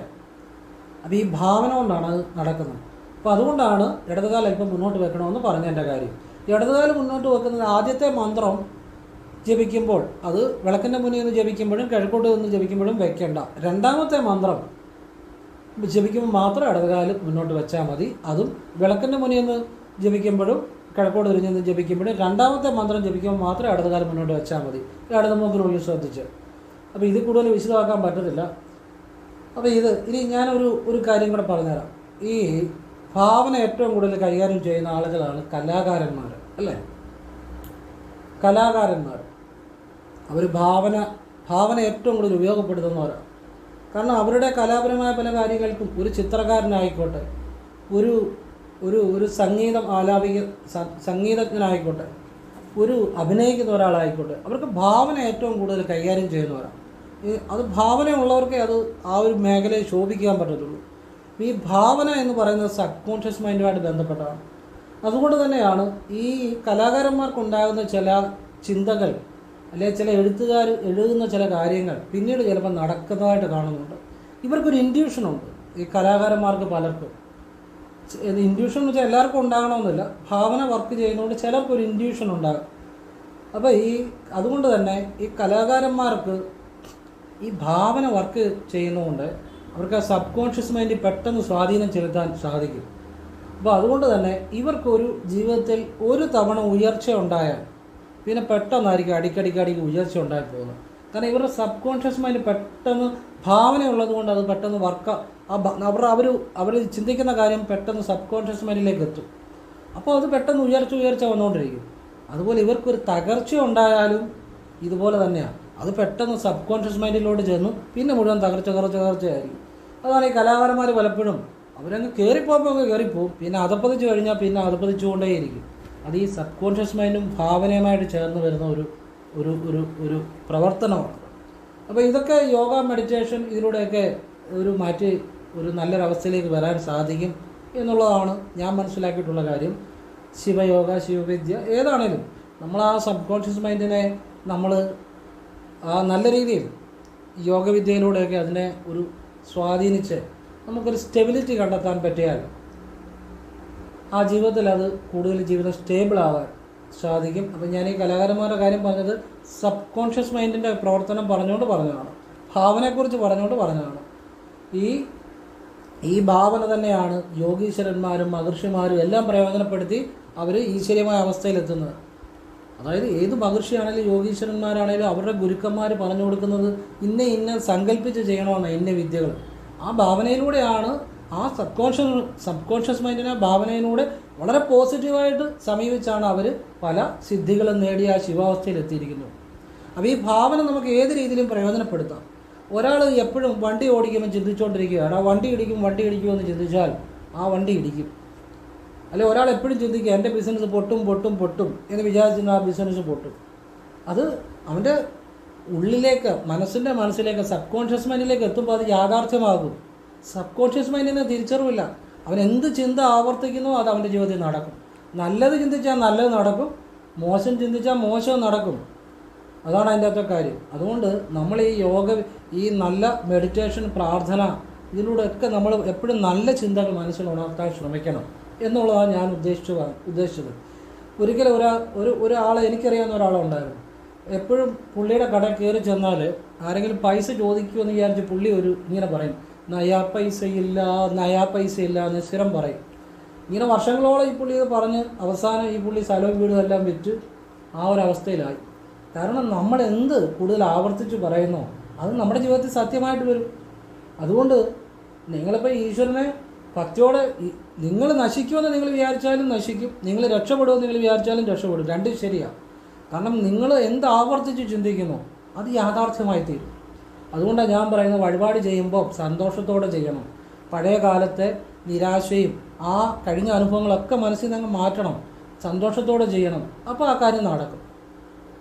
അപ്പോൾ ഈ ഭാവന കൊണ്ടാണ് അത് നടക്കുന്നത്. അപ്പോൾ അതുകൊണ്ടാണ് ഇടതുകാലം അല്പം മുന്നോട്ട് വെക്കണമെന്ന് പറഞ്ഞതിൻ്റെ കാര്യം. ഇടതുകാലം മുന്നോട്ട് വെക്കുന്നത് ആദ്യത്തെ മന്ത്രം ജപിക്കുമ്പോൾ അത് വിളക്കിൻ്റെ മുന്നിൽ നിന്ന് ജപിക്കുമ്പോഴും കിഴക്കോട്ട് നിന്ന് ജപിക്കുമ്പോഴും വെക്കേണ്ട. രണ്ടാമത്തെ മന്ത്രം ജപിക്കുമ്പോൾ മാത്രം ഇടതുകാലം മുന്നോട്ട് വെച്ചാൽ മതി. അതും വിളക്കിൻ്റെ മുന്നിൽ നിന്ന് ജപിക്കുമ്പോഴും കിഴക്കോട്ട് തിരിഞ്ഞ് നിന്ന് ജപിക്കുമ്പോഴും രണ്ടാമത്തെ മന്ത്രം ജപിക്കുമ്പോൾ മാത്രം ഇടതുകാലം മുന്നോട്ട് വെച്ചാൽ മതി. ഇടതുമുക്കിനുള്ളിൽ ശ്രദ്ധിച്ച്. അപ്പോൾ ഇത് കൂടുതൽ വിശദമാക്കാൻ പറ്റത്തില്ല. അപ്പോൾ ഇനി ഞാനൊരു കാര്യം കൂടെ പറഞ്ഞുതരാം. ഈ ഭാവന ഏറ്റവും കൂടുതൽ കൈകാര്യം ചെയ്യുന്ന ആളുകളാണ് കലാകാരന്മാർ, അല്ലേ? കലാകാരന്മാർ അവർ ഭാവന ഏറ്റവും കൂടുതൽ ഉപയോഗപ്പെടുത്തുന്നവരാണ്. കാരണം അവരുടെ കലാപരമായ പല കാര്യങ്ങൾക്കും ഒരു ചിത്രകാരനായിക്കോട്ടെ, ഒരു സംഗീതജ്ഞനായിക്കോട്ടെ, ഒരു അഭിനയിക്കുന്ന ഒരാളായിക്കോട്ടെ, അവർക്ക് ഭാവന ഏറ്റവും കൂടുതൽ കൈകാര്യം ചെയ്യുന്നവരാണ്. അത് ഭാവനയുള്ളവർക്കേ അത് ആ ഒരു മേഖലയിൽ ശോഭിക്കാൻ പറ്റത്തുള്ളൂ. ഈ ഭാവന എന്ന് പറയുന്നത് സബ് കോൺഷ്യസ് മൈൻഡുമായിട്ട് ബന്ധപ്പെട്ടതാണ്. അതുകൊണ്ട് തന്നെയാണ് ഈ കലാകാരന്മാർക്കുണ്ടാകുന്ന ചില ചിന്തകൾ അല്ലെങ്കിൽ ചില എഴുത്തുകാർ എഴുതുന്ന ചില കാര്യങ്ങൾ പിന്നീട് ചിലപ്പോൾ നടക്കുന്നതായിട്ട് കാണുന്നുണ്ട്. ഇവർക്കൊരു ഇൻഡ്യൂഷനുണ്ട്, ഈ കലാകാരന്മാർക്ക് പലർക്കും. ഇൻഡ്യൂഷൻ എന്ന് വെച്ചാൽ എല്ലാവർക്കും ഉണ്ടാകണമെന്നില്ല. ഭാവന വർക്ക് ചെയ്യുന്നതുകൊണ്ട് ചിലർക്കൊരു ഇൻഡ്യൂഷൻ ഉണ്ടാകും. അപ്പോൾ അതുകൊണ്ട് തന്നെ ഈ കലാകാരന്മാർക്ക് ഈ ഭാവന വർക്ക് ചെയ്യുന്നതുകൊണ്ട് അവർക്ക് ആ സബ് കോൺഷ്യസ് മൈൻഡിൽ പെട്ടെന്ന് സ്വാധീനം ചെലുത്താൻ സാധിക്കും. അപ്പോൾ അതുകൊണ്ട് തന്നെ ഇവർക്കൊരു ജീവിതത്തിൽ ഒരു തവണ ഉയർച്ച ഉണ്ടായാൽ പിന്നെ പെട്ടെന്നായിരിക്കും അടിക്കടിക്ക് ഉയർച്ച ഉണ്ടായി പോകുന്നത്. കാരണം ഇവരുടെ സബ് കോൺഷ്യസ് മൈൻഡ് പെട്ടെന്ന് ഭാവനയുള്ളത് കൊണ്ട് അത് പെട്ടെന്ന് അവർ ചിന്തിക്കുന്ന കാര്യം പെട്ടെന്ന് സബ് കോൺഷ്യസ് മൈൻഡിലേക്ക് എത്തും. അപ്പോൾ അത് പെട്ടെന്ന് ഉയർച്ച വന്നുകൊണ്ടിരിക്കും. അതുപോലെ ഇവർക്കൊരു തകർച്ച ഉണ്ടായാലും ഇതുപോലെ തന്നെയാണ്. അത് പെട്ടെന്ന് സബ് കോൺഷ്യസ് മൈൻഡിലോട്ട് ചെന്ന് പിന്നെ മുഴുവൻ തകർച്ചയായിരിക്കും. അതാണ് ഈ കലാകാരന്മാർ പലപ്പോഴും അവരങ്ങ് കയറിപ്പോകുമ്പോൾ കയറിപ്പോവും, പിന്നെ അതപ്പതിച്ച് കഴിഞ്ഞാൽ പിന്നെ അതപ്പതിച്ചുകൊണ്ടേയിരിക്കും. അത് ഈ സബ് കോൺഷ്യസ് മൈൻഡും ഭാവനയുമായിട്ട് ചേർന്ന് വരുന്ന ഒരു പ്രവർത്തനമാണ്. അപ്പോൾ ഇതൊക്കെ യോഗ, മെഡിറ്റേഷൻ ഇതിലൂടെയൊക്കെ മാറ്റി ഒരു നല്ലൊരവസ്ഥയിലേക്ക് വരാൻ സാധിക്കും എന്നുള്ളതാണ് ഞാൻ മനസ്സിലാക്കിയിട്ടുള്ള കാര്യം. ശിവയോഗ, ശിവവിദ്യ ഏതാണേലും നമ്മൾ ആ സബ് കോൺഷ്യസ് മൈൻഡിനെ നമ്മൾ നല്ല രീതിയിൽ യോഗവിദ്യയിലൂടെയൊക്കെ അതിനെ സ്വാധീനിച്ച് നമുക്കൊരു സ്റ്റെബിലിറ്റി കണ്ടെത്താൻ പറ്റിയാൽ ആ ജീവിതത്തിൽ അത് കൂടുതൽ ജീവിതം സ്റ്റേബിൾ ആവാൻ സാധിക്കും. അപ്പം ഞാൻ ഈ കലാകാരന്മാരുടെ കാര്യം പറഞ്ഞത് സബ് കോൺഷ്യസ് മൈൻഡിൻ്റെ പ്രവർത്തനം പറഞ്ഞതാണ്, ഭാവനയെക്കുറിച്ച് പറഞ്ഞതാണ്. ഈ ഭാവന തന്നെയാണ് യോഗീശ്വരന്മാരും മഹർഷിമാരും എല്ലാം പ്രയോജനപ്പെടുത്തി അവർ ഈശ്വരീയമായ അവസ്ഥയിലെത്തുന്നത്. അതായത് ഏത് മഹർഷിയാണെങ്കിലും യോഗീശ്വരന്മാരാണെങ്കിലും അവരുടെ ഗുരുക്കന്മാർ പറഞ്ഞു കൊടുക്കുന്നത് ഇന്ന സങ്കല്പിച്ച് ചെയ്യണമെന്ന് ഇന്ന വിദ്യകൾ. ആ ഭാവനയിലൂടെയാണ് ആ സബ് കോൺഷ്യസ് മൈൻഡിനെ ഭാവനയിലൂടെ വളരെ പോസിറ്റീവായിട്ട് സമീപിച്ചാണ് അവർ പല സിദ്ധികളും നേടി ആ ശിവാവസ്ഥയിൽ എത്തിയിരിക്കുന്നത്. അപ്പോൾ ഈ ഭാവന നമുക്ക് ഏത് രീതിയിലും പ്രയോജനപ്പെടുത്താം. ഒരാൾ എപ്പോഴും വണ്ടി ഓടിക്കുമ്പോൾ ചിന്തിച്ചുകൊണ്ടിരിക്കുകയാണ്, ആ വണ്ടി ഇടിക്കുമെന്ന് ചിന്തിച്ചാൽ ആ വണ്ടി ഇടിക്കും. അല്ലെ ഒരാൾ എപ്പോഴും ചിന്തിക്കുക എൻ്റെ ബിസിനസ് പൊട്ടും എന്ന് വിചാരിച്ചിരുന്ന ആ ബിസിനസ് പൊട്ടും. അത് അവൻ്റെ ഉള്ളിലേക്ക് മനസ്സിലേക്ക് സബ് കോൺഷ്യസ് മൈൻഡിലേക്ക് എത്തുമ്പോൾ അത് യാഥാർത്ഥ്യമാകും. Sub conscious മൈൻഡിനെ തിരിച്ചറിവില്ല. അവൻ എന്ത് ചിന്ത ആവർത്തിക്കുന്നോ അത് അവൻ്റെ ജീവിതത്തിൽ നടക്കും. നല്ലത് ചിന്തിച്ചാൽ നല്ലത് നടക്കും, മോശം ചിന്തിച്ചാൽ മോശം നടക്കും. അതാണ് അതിൻ്റെ അകത്തെ കാര്യം. അതുകൊണ്ട് നമ്മൾ ഈ നല്ല മെഡിറ്റേഷൻ, പ്രാർത്ഥന ഇതിലൂടെയൊക്കെ നമ്മൾ എപ്പോഴും നല്ല ചിന്തകൾ മനസ്സിൽ ഉണർത്താൻ ശ്രമിക്കണം എന്നുള്ളതാണ് ഞാൻ ഉദ്ദേശിച്ചത്. ഒരിക്കലും ഒരാളെ എനിക്കറിയാവുന്ന ഒരാളുണ്ടായിരുന്നു. എപ്പോഴും പുള്ളിയുടെ കട കയറി ചെന്നാൽ ആരെങ്കിലും പൈസ ചോദിക്കുമെന്ന് വിചാരിച്ച് പുള്ളി ഇങ്ങനെ പറയും, നയാ പൈസ ഇല്ല എന്ന് സ്ഥിരം പറയും. ഇങ്ങനെ വർഷങ്ങളോളം ഈ പുള്ളി ഇത് പറഞ്ഞ് അവസാനം ഈ പുള്ളി സ്ഥലവും വീടും എല്ലാം വിറ്റ് ആ ഒരു അവസ്ഥയിലായി. കാരണം നമ്മൾ എന്ത് കൂടുതൽ ആവർത്തിച്ച് പറയുന്നോ അത് നമ്മുടെ ജീവിതത്തിൽ സത്യമായിട്ട് വരും. അതുകൊണ്ട് നിങ്ങളിപ്പോൾ ഈശ്വരനെ ഭക്തിയോടെ നിങ്ങൾ നശിക്കുമെന്ന് നിങ്ങൾ വിചാരിച്ചാലും നശിക്കും, നിങ്ങൾ രക്ഷപ്പെടുമെന്ന് നിങ്ങൾ വിചാരിച്ചാലും രക്ഷപ്പെടും. രണ്ടും ശരിയാണ്. കാരണം നിങ്ങൾ എന്ത് ആവർത്തിച്ച് ചിന്തിക്കുന്നോ അത് യാഥാർത്ഥ്യമായി തീരും. അതുകൊണ്ടാണ് ഞാൻ പറയുന്നത് വഴിപാട് ചെയ്യുമ്പോൾ സന്തോഷത്തോടെ ചെയ്യണം. പഴയ കാലത്തെ നിരാശയും ആ കഴിഞ്ഞ അനുഭവങ്ങളൊക്കെ മനസ്സിൽ നിന്ന് മാറ്റണം, സന്തോഷത്തോടെ ചെയ്യണം. അപ്പോൾ ആ കാര്യം നടക്കും.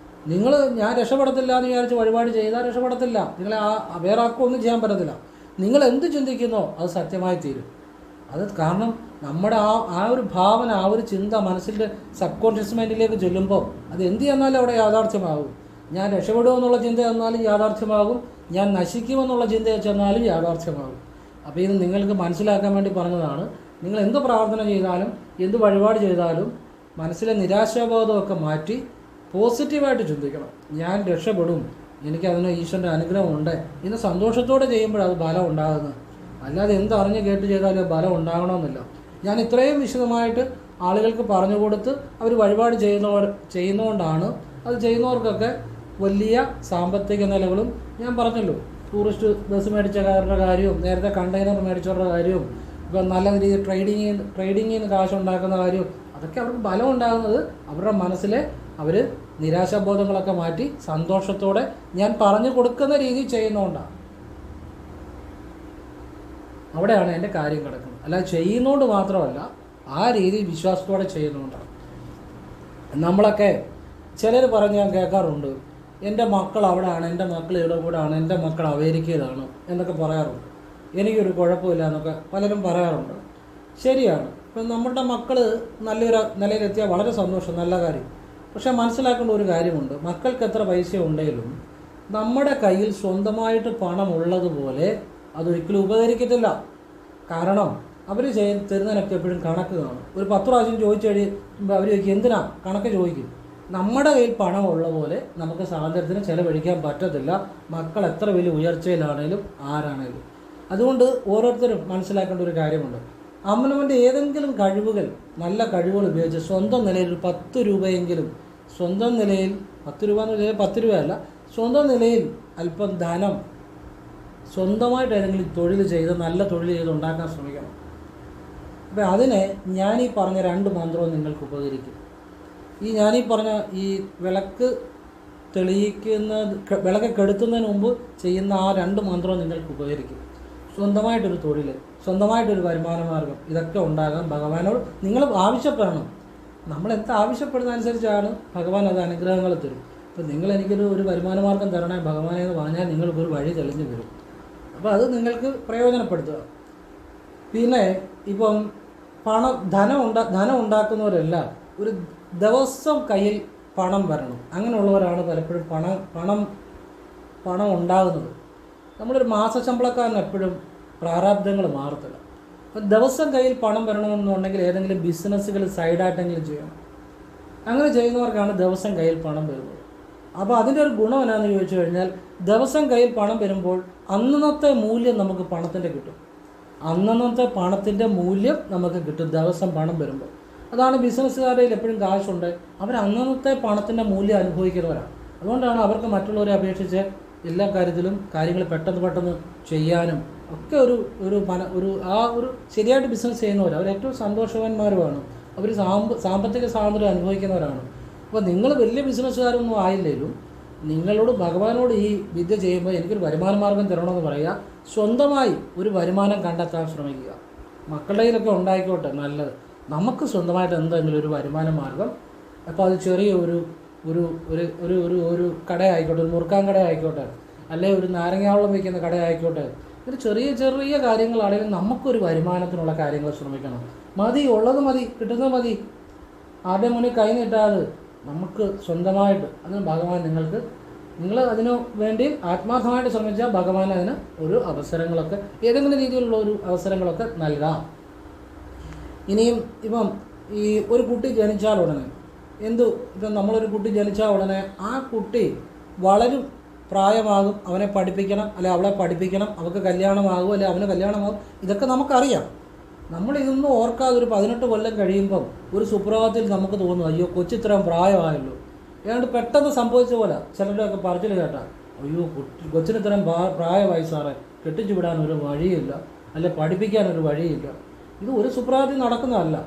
ഞാൻ രക്ഷപ്പെടത്തില്ല എന്ന് വിചാരിച്ച് വഴിപാട് ചെയ്താൽ രക്ഷപ്പെടത്തില്ല. നിങ്ങളെ വേറെ ആർക്കും ഒന്നും ചെയ്യാൻ പറ്റത്തില്ല. നിങ്ങൾ എന്ത് ചിന്തിക്കുന്നോ അത് സത്യമായി തീരും. അത് കാരണം നമ്മുടെ ആ ഒരു ഭാവന, ആ ഒരു ചിന്ത മനസ്സിൻ്റെ സബ് കോൺഷ്യസ് മൈൻഡിലേക്ക് ചെല്ലുമ്പോൾ അത് എന്ത് ചെന്നാലും അവിടെ യാഥാർത്ഥ്യമാകും. ഞാൻ രക്ഷപ്പെടുമെന്നുള്ള ചിന്ത ചെന്നാലും യാഥാർത്ഥ്യമാകും, ഞാൻ നശിക്കുമെന്നുള്ള ചിന്ത ചെന്നാലും യാഥാർത്ഥ്യമാകും. അപ്പോൾ ഇത് നിങ്ങൾക്ക് മനസ്സിലാക്കാൻ വേണ്ടി പറഞ്ഞതാണ്. നിങ്ങൾ എന്ത് പ്രാർത്ഥന ചെയ്താലും എന്ത് വഴിപാട് ചെയ്താലും മനസ്സിലെ നിരാശാബോധമൊക്കെ മാറ്റി പോസിറ്റീവായിട്ട് ചിന്തിക്കണം. ഞാൻ രക്ഷപ്പെടും, എനിക്കതിന് ഈശ്വരൻ്റെ അനുഗ്രഹമുണ്ട് ഇന്ന് സന്തോഷത്തോടെ ചെയ്യുമ്പോഴത് ബലം ഉണ്ടാകുന്നത്. അല്ലാതെ എന്തറിഞ്ഞ് കേട്ട് ചെയ്താലും ബലം ഉണ്ടാകണമെന്നില്ല. ഞാൻ ഇത്രയും വിശദമായിട്ട് ആളുകൾക്ക് പറഞ്ഞു കൊടുത്ത് അവർ വഴിപാട് ചെയ്യുന്നതുകൊണ്ടാണ് അത് ചെയ്യുന്നവർക്കൊക്കെ വലിയ സാമ്പത്തിക നിലകളും ഞാൻ പറഞ്ഞല്ലോ, ടൂറിസ്റ്റ് ബസ് മേടിച്ചവരുടെ കാര്യവും നേരത്തെ കണ്ടെയ്നർ മേടിച്ചവരുടെ കാര്യവും ഇപ്പം നല്ല രീതിയിൽ ട്രേഡിങ്ങിൽ നിന്ന് കാശുണ്ടാക്കുന്ന കാര്യവും അതൊക്കെ അവർക്ക് ബലം ഉണ്ടാകുന്നത് അവരുടെ മനസ്സിലെ അവർ നിരാശാബോധങ്ങളൊക്കെ മാറ്റി സന്തോഷത്തോടെ ഞാൻ പറഞ്ഞു കൊടുക്കുന്ന രീതിയിൽ ചെയ്യുന്നതുകൊണ്ടാണ്. അവിടെയാണ് എൻ്റെ കാര്യം കിടക്കുന്നത്. അല്ലാതെ ചെയ്യുന്നതുകൊണ്ട് മാത്രമല്ല, ആ രീതിയിൽ വിശ്വാസത്തോടെ ചെയ്യുന്നതുകൊണ്ടാണ്. നമ്മളൊക്കെ ചിലർ പറഞ്ഞ് ഞാൻ കേൾക്കാറുണ്ട്, എൻ്റെ മക്കൾ അവിടെയാണ്, എൻ്റെ മക്കൾ ഇവിടെ കൂടെയാണ്, എൻ്റെ മക്കൾ അമേരിക്കയിലാണ് എന്നൊക്കെ പറയാറുണ്ട്. എനിക്കൊരു കുഴപ്പമില്ല എന്നൊക്കെ പലരും പറയാറുണ്ട്. ശരിയാണ്. ഇപ്പം നമ്മുടെ മക്കൾ നല്ലൊരു നിലയിലെത്തിയാൽ വളരെ സന്തോഷം, നല്ല കാര്യം. പക്ഷെ മനസ്സിലാക്കേണ്ട ഒരു കാര്യമുണ്ട്, മക്കൾക്ക് എത്ര പൈസ ഉണ്ടെങ്കിലും നമ്മുടെ കയ്യിൽ സ്വന്തമായിട്ട് പണം ഉള്ളതുപോലെ അതൊരിക്കലും ഉപകരിക്കത്തില്ല. കാരണം അവർ തരുന്നതിനൊക്കെ എപ്പോഴും കണക്ക് കാണും. ഒരു 10 പ്രാവശ്യം ചോദിച്ചു കഴിയുമ്പോൾ അവർ ചോദിക്കും എന്തിനാ കണക്ക് ചോദിക്കും. നമ്മുടെ കയ്യിൽ പണം ഉള്ള പോലെ നമുക്ക് സ്വാതന്ത്ര്യത്തിന് ചിലവഴിക്കാൻ പറ്റത്തില്ല, മക്കൾ എത്ര വലിയ ഉയർച്ചയിലാണേലും ആരാണേലും. അതുകൊണ്ട് ഓരോരുത്തരും മനസ്സിലാക്കേണ്ട ഒരു കാര്യമുണ്ട്, അവനവൻ്റെ ഏതെങ്കിലും കഴിവുകൾ, നല്ല കഴിവുകൾ ഉപയോഗിച്ച് സ്വന്തം നിലയിൽ ഒരു 10 രൂപയെങ്കിലും സ്വന്തം നിലയിൽ, 10 രൂപ എന്ന് വെച്ചാൽ 10 രൂപയല്ല, സ്വന്തം നിലയിൽ അല്പം ധനം സ്വന്തമായിട്ട് ഏതെങ്കിലും തൊഴിൽ ചെയ്ത് നല്ല തൊഴിൽ ചെയ്ത് ഉണ്ടാക്കാൻ ശ്രമിക്കണം. അപ്പം അതിനെ ഞാനീ പറഞ്ഞ 2 മന്ത്രവും നിങ്ങൾക്ക് ഉപകരിക്കും. ഞാനീ പറഞ്ഞ ഈ വിളക്ക് വിളക്ക് കെടുത്തുന്നതിന് മുമ്പ് ചെയ്യുന്ന ആ 2 മന്ത്രവും നിങ്ങൾക്ക് ഉപകരിക്കും. സ്വന്തമായിട്ടൊരു തൊഴിൽ, സ്വന്തമായിട്ടൊരു വരുമാന മാർഗം, ഇതൊക്കെ ഉണ്ടാകാൻ ഭഗവാനോട് നിങ്ങൾ ആവശ്യപ്പെടണം. നമ്മൾ എന്ത് ആവശ്യപ്പെടുന്ന അനുസരിച്ചാണ് ഭഗവാൻ അത് അനുഗ്രഹങ്ങൾ തരും. ഇപ്പം നിങ്ങൾ എനിക്കൊരു വരുമാന മാർഗം തരണേ ഭഗവാനെ എന്ന് പറഞ്ഞാൽ നിങ്ങൾക്കൊരു വഴി തെളിഞ്ഞു വരും. അപ്പോൾ അത് നിങ്ങൾക്ക് പ്രയോജനപ്പെടുത്തുക. പിന്നെ ഇപ്പം ധനം ഉണ്ടാക്കുന്നവരെല്ലാം ഒരു ദിവസം കയ്യിൽ പണം വരണം, അങ്ങനെയുള്ളവരാണ് പലപ്പോഴും പണം ഉണ്ടാകുന്നത്. നമ്മളൊരു മാസശമ്പളക്കാരന് എപ്പോഴും പ്രാരാബ്ദങ്ങൾ മാറത്തില്ല. അപ്പം ദിവസം കയ്യിൽ പണം വരണമെന്നുണ്ടെങ്കിൽ ഏതെങ്കിലും ബിസിനസ്സുകൾ സൈഡായിട്ടെങ്കിലും ചെയ്യണം. അങ്ങനെ ചെയ്യുന്നവർക്കാണ് ദിവസം കയ്യിൽ പണം വരുന്നത്. അപ്പോൾ അതിൻ്റെ ഒരു ഗുണം എന്നാന്ന് ചോദിച്ചു കഴിഞ്ഞാൽ, ദിവസം കയ്യിൽ പണം വരുമ്പോൾ അന്നത്തെ മൂല്യം നമുക്ക് പണത്തിൻ്റെ കിട്ടും. അന്നത്തെ പണത്തിൻ്റെ മൂല്യം നമുക്ക് കിട്ടും ദിവസം പണം വരുമ്പോൾ. അതാണ് ബിസിനസ്സുകാരുടെ എപ്പോഴും കാശുണ്ട്, അവർ അന്നത്തെ പണത്തിൻ്റെ മൂല്യം അനുഭവിക്കുന്നവരാണ്. അതുകൊണ്ടാണ് അവർക്ക് മറ്റുള്ളവരെ അപേക്ഷിച്ച് എല്ലാ കാര്യത്തിലും കാര്യങ്ങൾ പെട്ടെന്ന് ചെയ്യാനും ഒക്കെ ഒരു ശരിയായിട്ട് ബിസിനസ് ചെയ്യുന്നവർ അവർ ഏറ്റവും സന്തോഷവാന്മാരുമാണ്. അവർ സാമ്പത്തിക സ്വാതന്ത്ര്യം അനുഭവിക്കുന്നവരാണ്. അപ്പോൾ നിങ്ങൾ വലിയ ബിസിനസ്സുകാരൊന്നും ആയില്ലേലും നിങ്ങളോട് ഭഗവാനോട് ഈ വിദ്യ ചെയ്യുമ്പോൾ എനിക്കൊരു വരുമാന മാർഗം തരണമെന്ന് പറയുക, സ്വന്തമായി ഒരു വരുമാനം കണ്ടെത്താൻ ശ്രമിക്കുക. മക്കളുടെ കയ്യിലൊക്കെ ഉണ്ടായിക്കോട്ടെ, നല്ലത്. നമുക്ക് സ്വന്തമായിട്ട് എന്തെങ്കിലും ഒരു വരുമാന മാർഗം, അപ്പോൾ അത് ചെറിയ ഒരു കടയായിക്കോട്ടെ, ഒരു മുറുക്കാൻ കടയായിക്കോട്ടെ, അല്ലെങ്കിൽ ഒരു നാരങ്ങാവെള്ളം വയ്ക്കുന്ന കടയായിക്കോട്ടെ, ഒരു ചെറിയ കാര്യങ്ങളാണെങ്കിലും നമുക്കൊരു വരുമാനത്തിനുള്ള കാര്യങ്ങൾ ശ്രമിക്കണം. ഉള്ളത് മതി, കിട്ടുന്നത് മതി. ആരുടെ മുന്നിൽ കൈ നീട്ടാതെ നമുക്ക് സ്വന്തമായിട്ട് അതിന് ഭഗവാൻ നിങ്ങൾ അതിനു വേണ്ടി ആത്മാർത്ഥമായിട്ട് ശ്രമിച്ചാൽ ഭഗവാൻ അതിന് ഒരു അവസരങ്ങളൊക്കെ, ഏതെങ്കിലും രീതിയിലുള്ള ഒരു അവസരങ്ങളൊക്കെ നൽകാം. ഇനിയും ഇപ്പം ഈ ഒരു കുട്ടി ജനിച്ചാൽ ഉടനെ ഇപ്പം നമ്മളൊരു കുട്ടി ജനിച്ചാൽ ഉടനെ ആ കുട്ടി വളരും, പ്രായമാകും, അവനെ പഠിപ്പിക്കണം, അല്ലെ അവളെ പഠിപ്പിക്കണം, അവൾക്ക് കല്യാണമാകും, അല്ലെ അവന് കല്യാണമാകും, ഇതൊക്കെ നമുക്കറിയാം. നമ്മളിതൊന്നും ഓർക്കാതെ ഒരു 18 കൊല്ലം കഴിയുമ്പം ഒരു സുപ്രഭാതത്തിൽ നമുക്ക് തോന്നും, അയ്യോ കൊച്ചിത്രയും പ്രായമായല്ലോ. ഏതാണ്ട് പെട്ടെന്ന് സംഭവിച്ച പോലെ ചിലരുടെയൊക്കെ പറച്ചിൽ കേട്ടാൽ, അയ്യോ കൊച്ചിന് ഇത്രയും പ്രായമായി സാറേ, കെട്ടിച്ചു വിടാൻ ഒരു വഴിയില്ല, അല്ലെ പഠിപ്പിക്കാനൊരു വഴിയില്ല. ഇത് ഒരു സുപ്രഭാതത്തിൽ നടക്കുന്നതല്ല.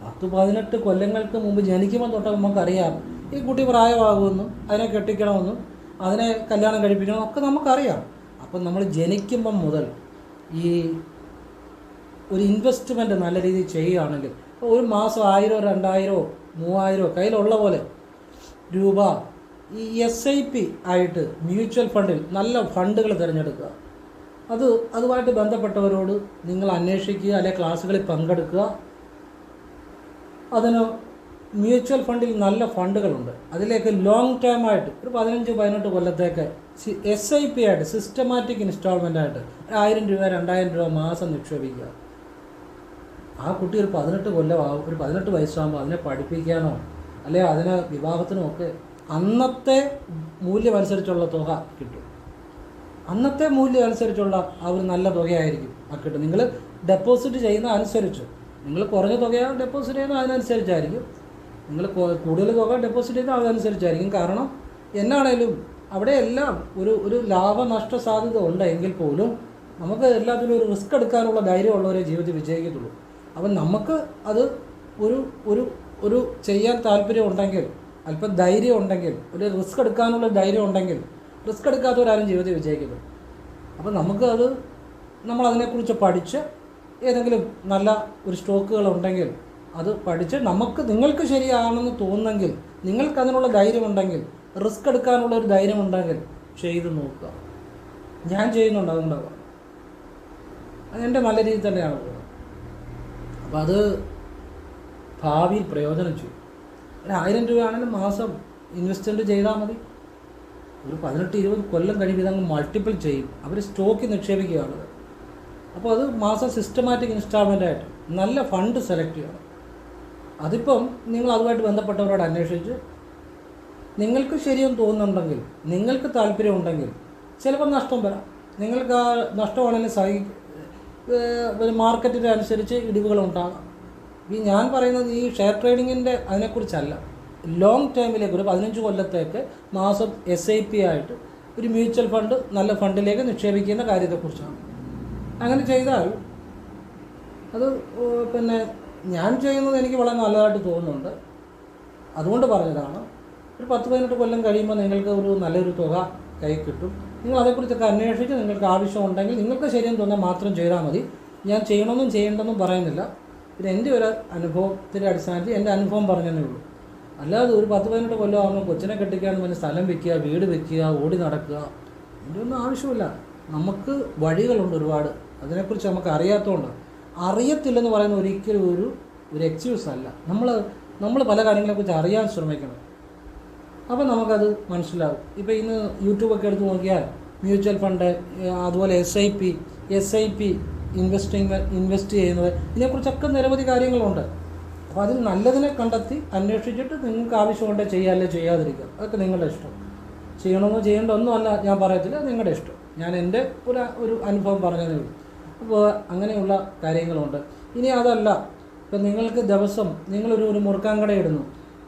10-18 കൊല്ലങ്ങൾക്ക് മുമ്പ് ജനിക്കുമ്പോൾ തൊട്ട് നമുക്കറിയാം ഈ കുട്ടി പ്രായമാകുമെന്നും അതിനെ കെട്ടിക്കണമെന്നും അതിനെ കല്യാണം കഴിപ്പിക്കണം ഒക്കെ നമുക്കറിയാം. അപ്പം നമ്മൾ ജനിക്കുമ്പം മുതൽ ഈ ഒരു ഇൻവെസ്റ്റ്മെൻറ്റ് നല്ല രീതിയിൽ ചെയ്യുകയാണെങ്കിൽ ഒരു മാസം 1000, 2000, 3000 കയ്യിലുള്ള പോലെ രൂപ ഈ SIP ആയിട്ട് മ്യൂച്വൽ ഫണ്ടിൽ നല്ല ഫണ്ടുകൾ തിരഞ്ഞെടുക്കുക. അതുമായിട്ട് ബന്ധപ്പെട്ടവരോട് നിങ്ങൾ അന്വേഷിക്കുക, അല്ലെങ്കിൽ ക്ലാസ്സുകളിൽ പങ്കെടുക്കുക. അതിന് മ്യൂച്വൽ ഫണ്ടിൽ നല്ല ഫണ്ടുകളുണ്ട്. അതിലേക്ക് ലോങ് ടേം ആയിട്ട് ഒരു 15-18 കൊല്ലത്തേക്ക് SIP ആയിട്ട് സിസ്റ്റമാറ്റിക് ഇൻസ്റ്റാൾമെൻ്റ് ആയിട്ട് 1000 രൂപ 2000 രൂപ മാസം നിക്ഷേപിക്കുക. ആ കുട്ടി ഒരു 18 കൊല്ലമാകും, ഒരു 18 വയസ്സാകുമ്പോൾ അതിനെ പഠിപ്പിക്കാനോ അല്ലെങ്കിൽ അതിന് വിവാഹത്തിനോ ഒക്കെ അന്നത്തെ മൂല്യം അനുസരിച്ചുള്ള തുക കിട്ടും. അന്നത്തെ മൂല്യം അനുസരിച്ചുള്ള ആ ഒരു നല്ല തുകയായിരിക്കും ആ കിട്ടും. നിങ്ങൾ ഡെപ്പോസിറ്റ് ചെയ്യുന്ന അനുസരിച്ച്, നിങ്ങൾ കുറഞ്ഞ തുകയാണ് ഡെപ്പോസിറ്റ് ചെയ്യുന്നത് അതിനനുസരിച്ചായിരിക്കും, നിങ്ങൾ കൂടുതൽ തുക ഡെപ്പോസിറ്റ് ചെയ്യുന്നത് അതനുസരിച്ചായിരിക്കും. കാരണം എന്നാണേലും അവിടെ എല്ലാം ഒരു ലാഭനഷ്ട സാധ്യത ഉണ്ട് എങ്കിൽ പോലും നമുക്ക് എല്ലാത്തിനും ഒരു റിസ്ക് എടുക്കാനുള്ള ധൈര്യമുള്ളവരെ ജീവിതത്തിൽ വിജയിക്കത്തുള്ളൂ. അപ്പം നമുക്ക് അത് ഒരു ചെയ്യാൻ താല്പര്യം ഉണ്ടെങ്കിൽ, അല്പം ധൈര്യം ഉണ്ടെങ്കിൽ, ഒരു റിസ്ക് എടുക്കാനുള്ള ധൈര്യം ഉണ്ടെങ്കിൽ, റിസ്ക് എടുക്കാത്തവരാരും ജീവിതത്തിൽ വിജയിക്കുന്നു. അപ്പം നമുക്ക് നമ്മളതിനെക്കുറിച്ച് പഠിച്ച് ഏതെങ്കിലും നല്ല ഒരു സ്റ്റോക്കുകൾ ഉണ്ടെങ്കിൽ അത് പഠിച്ച് നിങ്ങൾക്ക് ശരിയാണെന്ന് തോന്നുന്നെങ്കിൽ, നിങ്ങൾക്കതിനുള്ള ധൈര്യമുണ്ടെങ്കിൽ, റിസ്ക് എടുക്കാനുള്ള ഒരു ധൈര്യമുണ്ടെങ്കിൽ ചെയ്ത് നോക്കുക. ഞാൻ ചെയ്യുന്നുണ്ട്, അതുകൊണ്ടാണ് അതെൻ്റെ നല്ല രീതിയിൽ തന്നെയാണ് പോകുന്നത്. അപ്പം അത് ഭാവിയിൽ പ്രയോജനം ചെയ്യും. 1000 രൂപയാണെങ്കിലും മാസം ഇൻവെസ്റ്റ്മെൻറ്റ് ചെയ്താൽ മതി. ഒരു 18-20 കൊല്ലം കഴിയുമ്പോൾ ഇതങ്ങ് മൾട്ടിപ്പിൾ ചെയ്യും. അവർ സ്റ്റോക്കിൽ നിക്ഷേപിക്കുകയാണ്. അപ്പോൾ അത് മാസം സിസ്റ്റമാറ്റിക് ഇൻസ്റ്റാൾമെൻ്റ് ആയിട്ട് നല്ല ഫണ്ട് സെലക്ട് ചെയ്യണം. അതിപ്പം നിങ്ങൾ അതുമായിട്ട് ബന്ധപ്പെട്ടവരോട് അന്വേഷിച്ച് നിങ്ങൾക്ക് ശരിയെന്ന് തോന്നുന്നുണ്ടെങ്കിൽ, നിങ്ങൾക്ക് താല്പര്യമുണ്ടെങ്കിൽ ചിലപ്പോൾ നഷ്ടം വരാം. നിങ്ങൾക്ക് ആ നഷ്ടമാണെങ്കിലും മാർക്കറ്റിൻ്റെ അനുസരിച്ച് ഇടിവുകളുണ്ടാകാം. ഈ ഞാൻ പറയുന്നത് ഈ ഷെയർ ട്രേഡിങ്ങിൻ്റെ അതിനെക്കുറിച്ചല്ല. ലോങ് ടേമിലേക്ക് ഒരു 15 കൊല്ലത്തേക്ക് മാസം SIP ആയിട്ട് ഒരു മ്യൂച്വൽ ഫണ്ട് നല്ല ഫണ്ടിലേക്ക് നിക്ഷേപിക്കുന്ന കാര്യത്തെക്കുറിച്ചാണ്. അങ്ങനെ ചെയ്താൽ അത് ഞാൻ ചെയ്യുന്നത് എനിക്ക് വളരെ നല്ലതായിട്ട് തോന്നുന്നുണ്ട്. അതുകൊണ്ട് പറഞ്ഞതാണ്. ഒരു 10-18 കൊല്ലം കഴിയുമ്പോൾ നിങ്ങൾക്ക് ഒരു നല്ലൊരു തുക കൈ കിട്ടും. നിങ്ങൾ അതേക്കുറിച്ചൊക്കെ അന്വേഷിച്ച് നിങ്ങൾക്ക് ആവശ്യമുണ്ടെങ്കിൽ നിങ്ങൾക്ക് ശരിയെന്ന് തോന്നാൽ മാത്രം ചെയ്താൽ മതി. ഞാൻ ചെയ്യണമെന്നും ചെയ്യേണ്ടെന്നും പറയുന്നില്ല. പിന്നെ എൻ്റെ ഒരു അനുഭവത്തിൻ്റെ അടിസ്ഥാനത്തിൽ എൻ്റെ അനുഭവം പറഞ്ഞതേ ഉള്ളൂ. അല്ലാതെ ഒരു 10-18 കൊല്ലം ആകുമ്പോൾ കൊച്ചിനെ കെട്ടിക്കാന്ന് പറഞ്ഞ് സ്ഥലം വെക്കുക, വീട് വെക്കുക, ഓടി നടക്കുക, ഇതിൻ്റെ ഒന്നും ആവശ്യമില്ല. നമുക്ക് വഴികളുണ്ട് ഒരുപാട്. അതിനെക്കുറിച്ച് നമുക്ക് അറിയാത്തതുകൊണ്ട്, അറിയത്തില്ലെന്ന് പറയുന്ന ഒരിക്കലും ഒരു എക്സ്ക്യൂസ് അല്ല. നമ്മൾ പല കാര്യങ്ങളെക്കുറിച്ച് അറിയാൻ ശ്രമിക്കണം. അപ്പോൾ നമുക്കത് മനസ്സിലാവും. ഇപ്പോൾ ഇന്ന് യൂട്യൂബൊക്കെ എടുത്ത് നോക്കിയാൽ മ്യൂച്വൽ ഫണ്ട്, അതുപോലെ SIP ഇൻവെസ്റ്റ് ചെയ്യുന്നത്, ഇതിനെക്കുറിച്ചൊക്കെ നിരവധി കാര്യങ്ങളുണ്ട്. അപ്പോൾ അതിൽ നല്ലതിനെ കണ്ടെത്തി അന്വേഷിച്ചിട്ട് നിങ്ങൾക്ക് ആവശ്യമുണ്ടെങ്കിൽ ചെയ്യാല്ലേ ചെയ്യാതിരിക്കുക, അതൊക്കെ നിങ്ങളുടെ ഇഷ്ടം. ചെയ്യണമെന്നോ ചെയ്യേണ്ടതൊന്നും അല്ല ഞാൻ പറയത്തില്ല, നിങ്ങളുടെ ഇഷ്ടം. ഞാൻ എൻ്റെ ഒരു അനുഭവം പറഞ്ഞതേ ഉള്ളൂ. അപ്പോൾ അങ്ങനെയുള്ള കാര്യങ്ങളുണ്ട്. ഇനി അതല്ല, ഇപ്പം നിങ്ങൾക്ക് ദിവസം നിങ്ങളൊരു മുറുക്കാൻ കട ഇടുന്നു,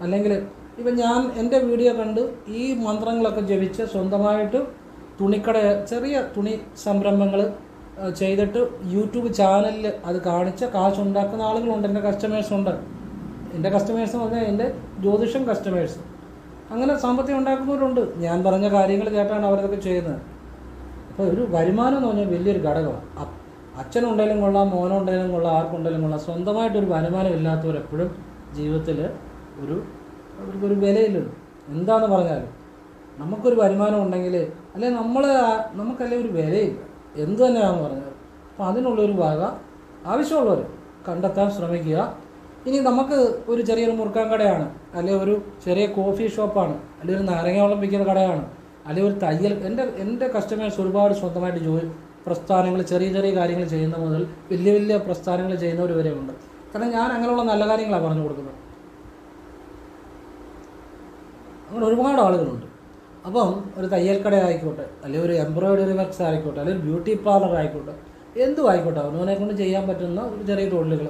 അല്ലെങ്കിൽ ഇപ്പം ഞാൻ എൻ്റെ വീഡിയോ കണ്ട് ഈ മന്ത്രങ്ങളൊക്കെ ജപിച്ച് സ്വന്തമായിട്ട് തുണിക്കട, ചെറിയ തുണി സംരംഭങ്ങൾ ചെയ്തിട്ട് യൂട്യൂബ് ചാനലിൽ അത് കാണിച്ച് കാശുണ്ടാക്കുന്ന ആളുകളുണ്ട്. എൻ്റെ കസ്റ്റമേഴ്സുണ്ട്. എൻ്റെ കസ്റ്റമേഴ്സ് എന്ന് പറഞ്ഞാൽ എൻ്റെ ജ്യോതിഷം കസ്റ്റമേഴ്സ്. അങ്ങനെ സാമ്പത്തികം ഉണ്ടാക്കുന്നവരുണ്ട്. ഞാൻ പറഞ്ഞ കാര്യങ്ങൾ കേട്ടാണ് അവരതൊക്കെ ചെയ്യുന്നത്. അപ്പോൾ ഒരു വരുമാനം എന്ന് പറഞ്ഞാൽ വലിയൊരു ഘടകമാണ്. അച്ഛനുണ്ടെങ്കിലും കൊള്ളാം, മോനുണ്ടെങ്കിലും കൊള്ളാം, ആർക്കുണ്ടെങ്കിലും കൊള്ളാം, സ്വന്തമായിട്ടൊരു വരുമാനം ഇല്ലാത്തവരെപ്പോഴും ജീവിതത്തിൽ അവർക്കൊരു വിലയില്ലല്ലോ. എന്താണെന്ന് പറഞ്ഞാലും നമുക്കൊരു വരുമാനം ഉണ്ടെങ്കിൽ അല്ലെങ്കിൽ നമുക്കല്ലേ ഒരു വിലയില്ല, എന്തു തന്നെയാണെന്ന് പറഞ്ഞാൽ. അപ്പോൾ അതിനുള്ളൊരു വക ആവശ്യമുള്ളവർ കണ്ടെത്താൻ ശ്രമിക്കുക. ഇനി നമുക്ക് ഒരു ചെറിയൊരു മുറുക്കാൻ കടയാണ്, അല്ലെങ്കിൽ ഒരു ചെറിയ കോഫി ഷോപ്പാണ്, അല്ലെങ്കിൽ ഒരു നാരങ്ങ വെള്ളം വിൽക്കുന്ന കടയാണ്, അല്ലെങ്കിൽ ഒരു തയ്യൽ. എൻ്റെ കസ്റ്റമേഴ്സ് ഒരുപാട് സ്വന്തമായിട്ട് പ്രസ്ഥാനങ്ങൾ, ചെറിയ ചെറിയ കാര്യങ്ങൾ ചെയ്യുന്ന മുതൽ വലിയ വലിയ പ്രസ്ഥാനങ്ങൾ ചെയ്യുന്നവർ വരെ ഉണ്ട്. കാരണം ഞാൻ അങ്ങനെയുള്ള നല്ല കാര്യങ്ങളാണ് പറഞ്ഞു കൊടുക്കുന്നത്. അങ്ങനെ ഒരുപാട് ആളുകളുണ്ട്. അപ്പം ഒരു തയ്യൽ കട ആയിക്കോട്ടെ, അല്ലെങ്കിൽ ഒരു എംബ്രോയിഡറി വർക്ക്സ് ആയിക്കോട്ടെ, അല്ലെങ്കിൽ ബ്യൂട്ടി പാർലർ ആയിക്കോട്ടെ, എന്തും ആയിക്കോട്ടെ, അവനവനെ കൊണ്ട് ചെയ്യാൻ പറ്റുന്ന ഒരു ചെറിയ തൊഴിലുകൾ.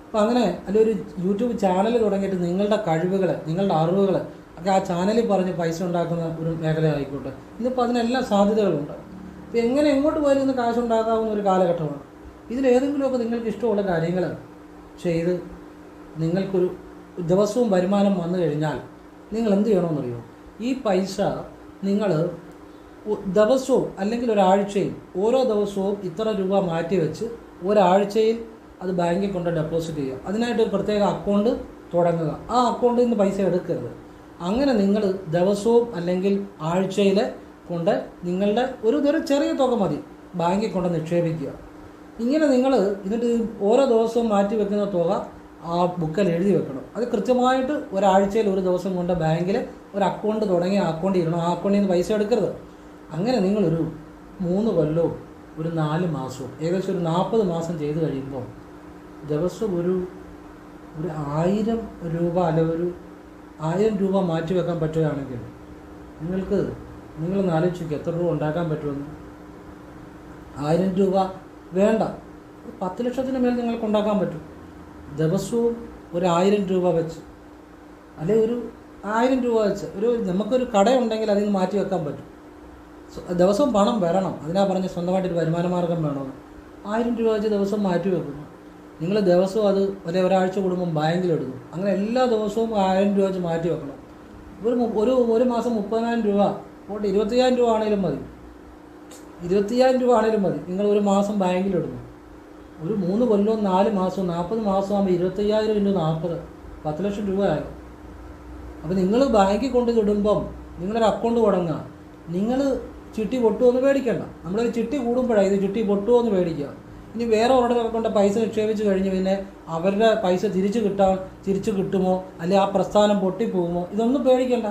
അപ്പോൾ അങ്ങനെ അല്ലെങ്കിൽ ഒരു യൂട്യൂബ് ചാനൽ തുടങ്ങിയിട്ട് നിങ്ങളുടെ കഴിവുകൾ, നിങ്ങളുടെ അറിവുകൾ ഒക്കെ ആ ചാനലിൽ പറഞ്ഞ് പൈസ ഉണ്ടാക്കുന്ന ഒരു മേഖല ആയിക്കോട്ടെ. ഇന്നിപ്പോൾ അതിനെല്ലാം സാധ്യതകളുണ്ട്. അപ്പോൾ എങ്ങോട്ട് പോയാലും ഇന്ന് കാശുണ്ടാക്കാവുന്ന ഒരു കാലഘട്ടമാണ്. ഇതിലേതെങ്കിലുമൊക്കെ നിങ്ങൾക്ക് ഇഷ്ടമുള്ള കാര്യങ്ങൾ ചെയ്ത് നിങ്ങൾക്കൊരു ദിവസവും വരുമാനം വന്നു കഴിഞ്ഞാൽ നിങ്ങൾ എന്ത് ചെയ്യണമെന്നറിയോ? ഈ പൈസ നിങ്ങൾ ദിവസവും അല്ലെങ്കിൽ ഒരാഴ്ചയിൽ ഓരോ ദിവസവും ഇത്ര രൂപ മാറ്റി വെച്ച് ഒരാഴ്ചയിൽ അത് ബാങ്കിൽ കൊണ്ട് ഡെപ്പോസിറ്റ് ചെയ്യുക. അതിനായിട്ടൊരു പ്രത്യേക അക്കൗണ്ട് തുടങ്ങുക. ആ അക്കൗണ്ടിൽ നിന്ന് പൈസ എടുക്കരുത്. അങ്ങനെ നിങ്ങൾ ദിവസവും അല്ലെങ്കിൽ ആഴ്ചയിൽ കൊണ്ട് നിങ്ങളുടെ ഒരു ചെറിയ തുക മതി ബാങ്കിൽ കൊണ്ട് നിക്ഷേപിക്കുക. ഇങ്ങനെ നിങ്ങൾ ഇതിൻ്റെ ഓരോ ദിവസവും മാറ്റി വെക്കുന്ന തുക ആ ബുക്കിൽ എഴുതി വെക്കണം. അത് കൃത്യമായിട്ട് ഒരാഴ്ചയിൽ ഒരു ദിവസം കൊണ്ട് ബാങ്കിൽ ഒരു അക്കൗണ്ട് തുടങ്ങി ആ അക്കൗണ്ടിൽ ഇടണം. ആ അക്കൗണ്ടിൽ നിന്ന് പൈസ എടുക്കരുത്. അങ്ങനെ നിങ്ങളൊരു 3 കൊല്ലവും ഒരു 4 മാസവും ഏകദേശം ഒരു 40 മാസം ചെയ്ത് കഴിയുമ്പോൾ ദിവസം ഒരു 1000 രൂപ അല്ലെ ഒരു 1000 രൂപ മാറ്റി വെക്കാൻ പറ്റുകയാണെങ്കിൽ നിങ്ങളൊന്ന് ആലോചിക്കുക എത്ര രൂപ ഉണ്ടാക്കാൻ പറ്റുമെന്ന്. 1000 രൂപ വേണ്ട, 10 ലക്ഷത്തിന് മേൽ നിങ്ങൾക്ക് ഉണ്ടാക്കാൻ പറ്റും. ദിവസവും ഒരു 1000 രൂപ വെച്ച് അല്ലെ ഒരു 1000 രൂപ വെച്ച് നമുക്കൊരു കടയുണ്ടെങ്കിൽ അതിൽ നിന്ന് മാറ്റി വെക്കാൻ പറ്റും. ദിവസവും പണം വരണം. അതിനാ പറഞ്ഞ് സ്വന്തമായിട്ടൊരു വരുമാന മാർഗം വേണമെന്ന്. 1000 രൂപ വെച്ച് ദിവസം മാറ്റി വെക്കുന്നു. നിങ്ങൾ ദിവസവും അത് ഒരാഴ്ച കൂടുമ്പം ബാങ്കിലിടുന്നു. അങ്ങനെ എല്ലാ ദിവസവും 1000 രൂപ വെച്ച് മാറ്റി വെക്കണം. ഒരു മാസം 30,000 രൂപ പോട്ടെ, 25,000 രൂപ ആണെങ്കിലും മതി. 25,000 രൂപ ആണെങ്കിലും മതി. നിങ്ങൾ ഒരു മാസം ബാങ്കിലിടുന്നു. ഒരു 3 കൊല്ലവും 4 മാസവും 40 മാസമാകുമ്പോൾ 25,000 × 40 10 ലക്ഷം രൂപയാകും. അപ്പോൾ നിങ്ങൾ ബാങ്കിൽ കൊണ്ടിടുമ്പം നിങ്ങളൊരു അക്കൗണ്ട് തുടങ്ങുക. നിങ്ങൾ ചിട്ടി പൊട്ടുമെന്ന് പേടിക്കേണ്ട. നമ്മളൊരു ചിട്ടി കൂടുമ്പോഴാണ് ഇത് ചിട്ടി പൊട്ടുമെന്ന് പേടിക്കുക. ഇനി വേറെ ഒരിടത്തൊക്കെ കൊണ്ട് പൈസ നിക്ഷേപിച്ച് കഴിഞ്ഞ് പിന്നെ അവരുടെ പൈസ തിരിച്ചു കിട്ടുമോ അല്ലെങ്കിൽ ആ പ്രസ്ഥാനം പൊട്ടിപ്പോകുമോ ഇതൊന്നും പേടിക്കേണ്ട.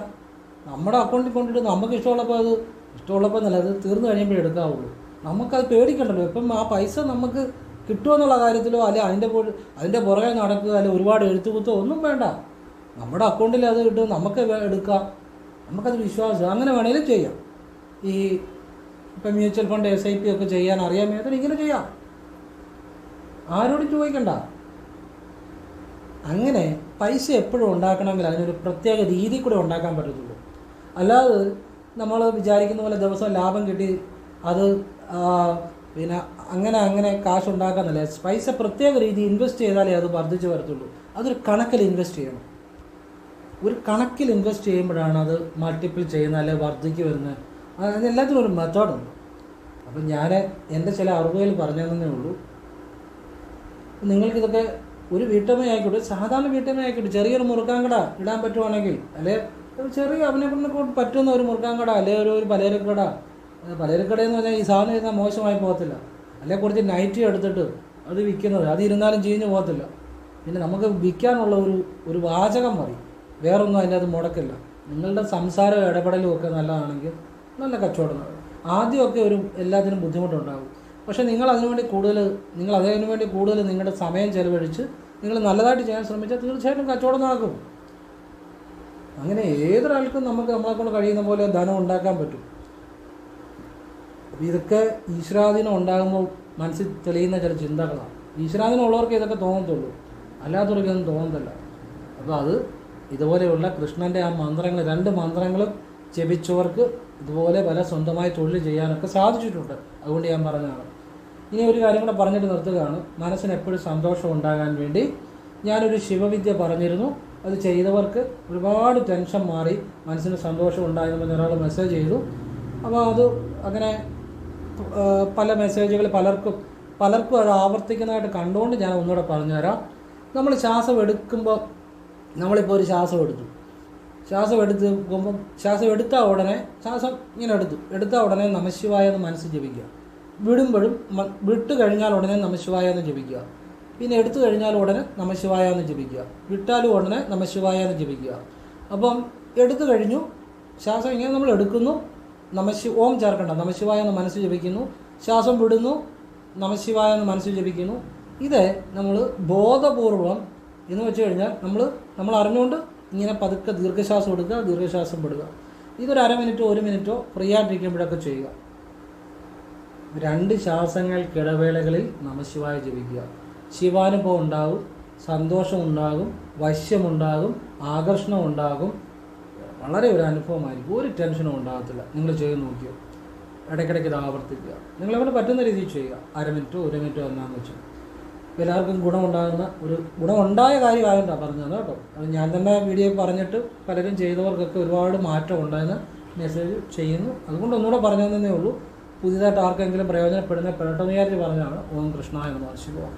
നമ്മുടെ അക്കൗണ്ടിൽ കൊണ്ടിട്ട് നമുക്ക് ഇഷ്ടമുള്ളപ്പോൾ എന്നല്ല, അത് തീർന്നു കഴിയുമ്പോഴേ എടുക്കാവുള്ളൂ. നമുക്കത് പേടിക്കണ്ടല്ലോ. ഇപ്പം ആ പൈസ നമുക്ക് കിട്ടുമെന്നുള്ള കാര്യത്തിലോ അല്ലെ അതിൻ്റെ പുറകെ നടക്കുക അല്ലെ ഒരുപാട് എഴുത്തുകുത്തോ ഒന്നും വേണ്ട. നമ്മുടെ അക്കൗണ്ടിൽ അത് കിട്ടും, നമുക്ക് എടുക്കാം. നമുക്കത് വിശ്വാസം അങ്ങനെ വേണമെങ്കിലും ചെയ്യാം. ഇപ്പം മ്യൂച്വൽ ഫണ്ട് SIP ഒക്കെ ചെയ്യാൻ അറിയാൻ മേഖല ഇങ്ങനെ ചെയ്യാം. ആരോടും ചോദിക്കണ്ട. അങ്ങനെ പൈസ എപ്പോഴും ഉണ്ടാക്കണമെങ്കിൽ അതിനൊരു പ്രത്യേക രീതി കൂടെ ഉണ്ടാക്കാൻ പറ്റത്തുള്ളൂ. അല്ലാതെ നമ്മൾ വിചാരിക്കുന്ന പോലെ ദിവസം ലാഭം കിട്ടി അത് പിന്നെ അങ്ങനെ കാശുണ്ടാക്കാന്നല്ല. പൈസ പ്രത്യേക രീതി ഇൻവെസ്റ്റ് ചെയ്താലേ അത് വർദ്ധിച്ച് വരത്തുള്ളൂ. അതൊരു കണക്കിൽ ഇൻവെസ്റ്റ് ചെയ്യണം. ഒരു കണക്കിൽ ഇൻവെസ്റ്റ് ചെയ്യുമ്പോഴാണ് അത് മൾട്ടിപ്പിൾ ചെയ്യുന്നത് അല്ലെ വർദ്ധിക്ക് വരുന്നത്. അതിനെല്ലാത്തിനും ഒരു മെത്തേഡുണ്ട്. അപ്പം ഞാൻ എൻ്റെ ചില അറിവുകൾ പറഞ്ഞു തന്നേ ഉള്ളൂ. നിങ്ങൾക്കിതൊക്കെ ഒരു വീട്ടമ്മയായിക്കോട്ടെ, സാധാരണ വീട്ടമ്മയായിക്കോട്ടെ, ചെറിയൊരു മുറുക്കാൻകട ഇടാൻ പറ്റുവാണെങ്കിൽ അല്ലെ ചെറിയ അവനെ കൊണ്ട് പറ്റുന്ന ഒരു മുറുക്കാൻകട അല്ലെ ഒരു പലചരക്കടയെന്ന് പറഞ്ഞാൽ ഈ സാധനം ഇരുന്നാൽ മോശമായി പോകത്തില്ല. അല്ലെ കുറച്ച് നൈറ്റി എടുത്തിട്ട് അത് വിൽക്കുന്നത്, അത് ഇരുന്നാലും ചീഞ്ഞ് പോകത്തില്ല. പിന്നെ നമുക്ക് വിൽക്കാനുള്ള ഒരു വാചകം മതി, വേറൊന്നും അതിൻ്റെ അത് മുടക്കില്ല. നിങ്ങളുടെ സംസാരവും ഇടപെടലും ഒക്കെ നല്ലതാണെങ്കിൽ നല്ല കച്ചവടം നടക്കും. ആദ്യമൊക്കെ എല്ലാത്തിനും ബുദ്ധിമുട്ടുണ്ടാകും. പക്ഷേ നിങ്ങൾ അതിനു വേണ്ടി കൂടുതൽ നിങ്ങളുടെ സമയം ചെലവഴിച്ച് നിങ്ങൾ നല്ലതായിട്ട് ചെയ്യാൻ ശ്രമിച്ചാൽ തീർച്ചയായിട്ടും കച്ചവടം നടക്കും. അങ്ങനെ ഏതൊരാൾക്കും നമ്മളെക്കൊണ്ട് കഴിയുന്ന പോലെ ധനം ഉണ്ടാക്കാൻ പറ്റും. അപ്പോൾ ഇതൊക്കെ ഈശ്വരാധീനം ഉണ്ടാകുമ്പോൾ മനസ്സിൽ തെളിയുന്ന ചില ചിന്തകളാണ്. ഈശ്വരാധീനം ഉള്ളവർക്ക് ഇതൊക്കെ തോന്നത്തുള്ളൂ, അല്ലാത്തവർക്ക് ഇതൊന്നും തോന്നത്തില്ല. അപ്പോൾ അത് ഇതുപോലെയുള്ള കൃഷ്ണൻ്റെ ആ മന്ത്രങ്ങൾ 2 മന്ത്രങ്ങളും ജപിച്ചവർക്ക് ഇതുപോലെ പല സ്വന്തമായി തൊഴിൽ ചെയ്യാനൊക്കെ സാധിച്ചിട്ടുണ്ട്. അതുകൊണ്ട് ഞാൻ പറഞ്ഞതാണ്. ഇനി ഒരു കാര്യം കൂടെ പറഞ്ഞിട്ട് നിർത്തുകയാണ്. മനസ്സിന് എപ്പോഴും സന്തോഷം ഉണ്ടാകാൻ വേണ്ടി ഞാനൊരു ശിവവിദ്യ പറഞ്ഞിരുന്നു. അത് ചെയ്തവർക്ക് ഒരുപാട് ടെൻഷൻ മാറി മനസ്സിന് സന്തോഷം ഉണ്ടായെന്ന് ഒരാൾ മെസ്സേജ് ചെയ്തു. അപ്പോൾ അത് അങ്ങനെ പല മെസ്സേജുകൾ പലർക്കും അത് ആവർത്തിക്കുന്നതായിട്ട് കണ്ടുകൊണ്ട് ഞാൻ ഒന്നുകൂടെ പറഞ്ഞുതരാം. നമ്മൾ ശ്വാസം എടുക്കുമ്പോൾ നമ്മളിപ്പോൾ ഒരു ശ്വാസം എടുത്ത ഉടനെ ശ്വാസം ഇങ്ങനെ എടുത്ത ഉടനെ നമഃശിവായ എന്ന് മനസ്സിൽ ജപിക്കുക. വിട്ട് കഴിഞ്ഞാൽ ഉടനെ നമഃശിവായ എന്ന് ജപിക്കുക. പിന്നെ എടുത്തു കഴിഞ്ഞാൽ ഉടനെ നമഃശിവായ എന്ന് ജപിക്കുക. വിട്ടാലും ഉടനെ നമഃശിവായ എന്ന് ജപിക്കുക. അപ്പം എടുത്തു കഴിഞ്ഞു, ശ്വാസം ഇങ്ങനെ നമ്മൾ എടുക്കുന്നു, ഓം ചേർക്കണ്ട, നമഃശിവായ എന്ന് മനസ്സിൽ ജപിക്കുന്നു. ശ്വാസം വിടുന്നു, നമഃശിവായ എന്ന് മനസ്സിൽ ജപിക്കുന്നു. ഇത് നമ്മൾ ബോധപൂർവം എന്ന് വെച്ച് കഴിഞ്ഞാൽ നമ്മൾ അറിഞ്ഞുകൊണ്ട് ഇങ്ങനെ പതുക്കെ ദീർഘശ്വാസം എടുക്കുക, ദീർഘശ്വാസം വിടുക. ഇതൊരു 1/2 മിനിറ്റോ 1 മിനിറ്റോ ഫ്രീ ആയിട്ടിരിക്കുമ്പോഴൊക്കെ ചെയ്യുക. 2 ശ്വാസങ്ങൾക്കിടവേളകളിൽ നമഃശിവായ ജപിക്കുക. ശിവാനുഭവം ഉണ്ടാകും, സന്തോഷം ഉണ്ടാകും, വശ്യമുണ്ടാകും, ആകർഷണം ഉണ്ടാകും. വളരെ ഒരു അനുഭവമായിരിക്കും. ഒരു ടെൻഷനും ഉണ്ടാകത്തില്ല. നിങ്ങൾ ചെയ്ത് നോക്കിയോ. ഇടയ്ക്കിടയ്ക്ക് ഇത് ആവർത്തിക്കുക. നിങ്ങളെവിടെ പറ്റുന്ന രീതിയിൽ ചെയ്യുക. 1/2 മിനിറ്റോ 1 മിനിറ്റോ എന്നാന്ന് വെച്ചാൽ എല്ലാവർക്കും ഗുണമുണ്ടായ കാര്യമായിട്ടാണ് പറഞ്ഞത് കേട്ടോ. അത് ഞാൻ തന്നെ വീഡിയോ പറഞ്ഞിട്ട് പലരും ചെയ്തവർക്കൊക്കെ ഒരുപാട് മാറ്റം ഉണ്ടായെന്ന് മെസ്സേജ് ചെയ്യുന്നു. അതുകൊണ്ട് ഒന്നുകൂടെ പറഞ്ഞു തന്നേ ഉള്ളൂ. പുതിയതായിട്ട് ആർക്കെങ്കിലും പ്രയോജനപ്പെടട്ടെന്ന് വിചാരിച്ച് പറഞ്ഞതാണ്. ഓം കൃഷ്ണായ നമഃ. ശിവായ.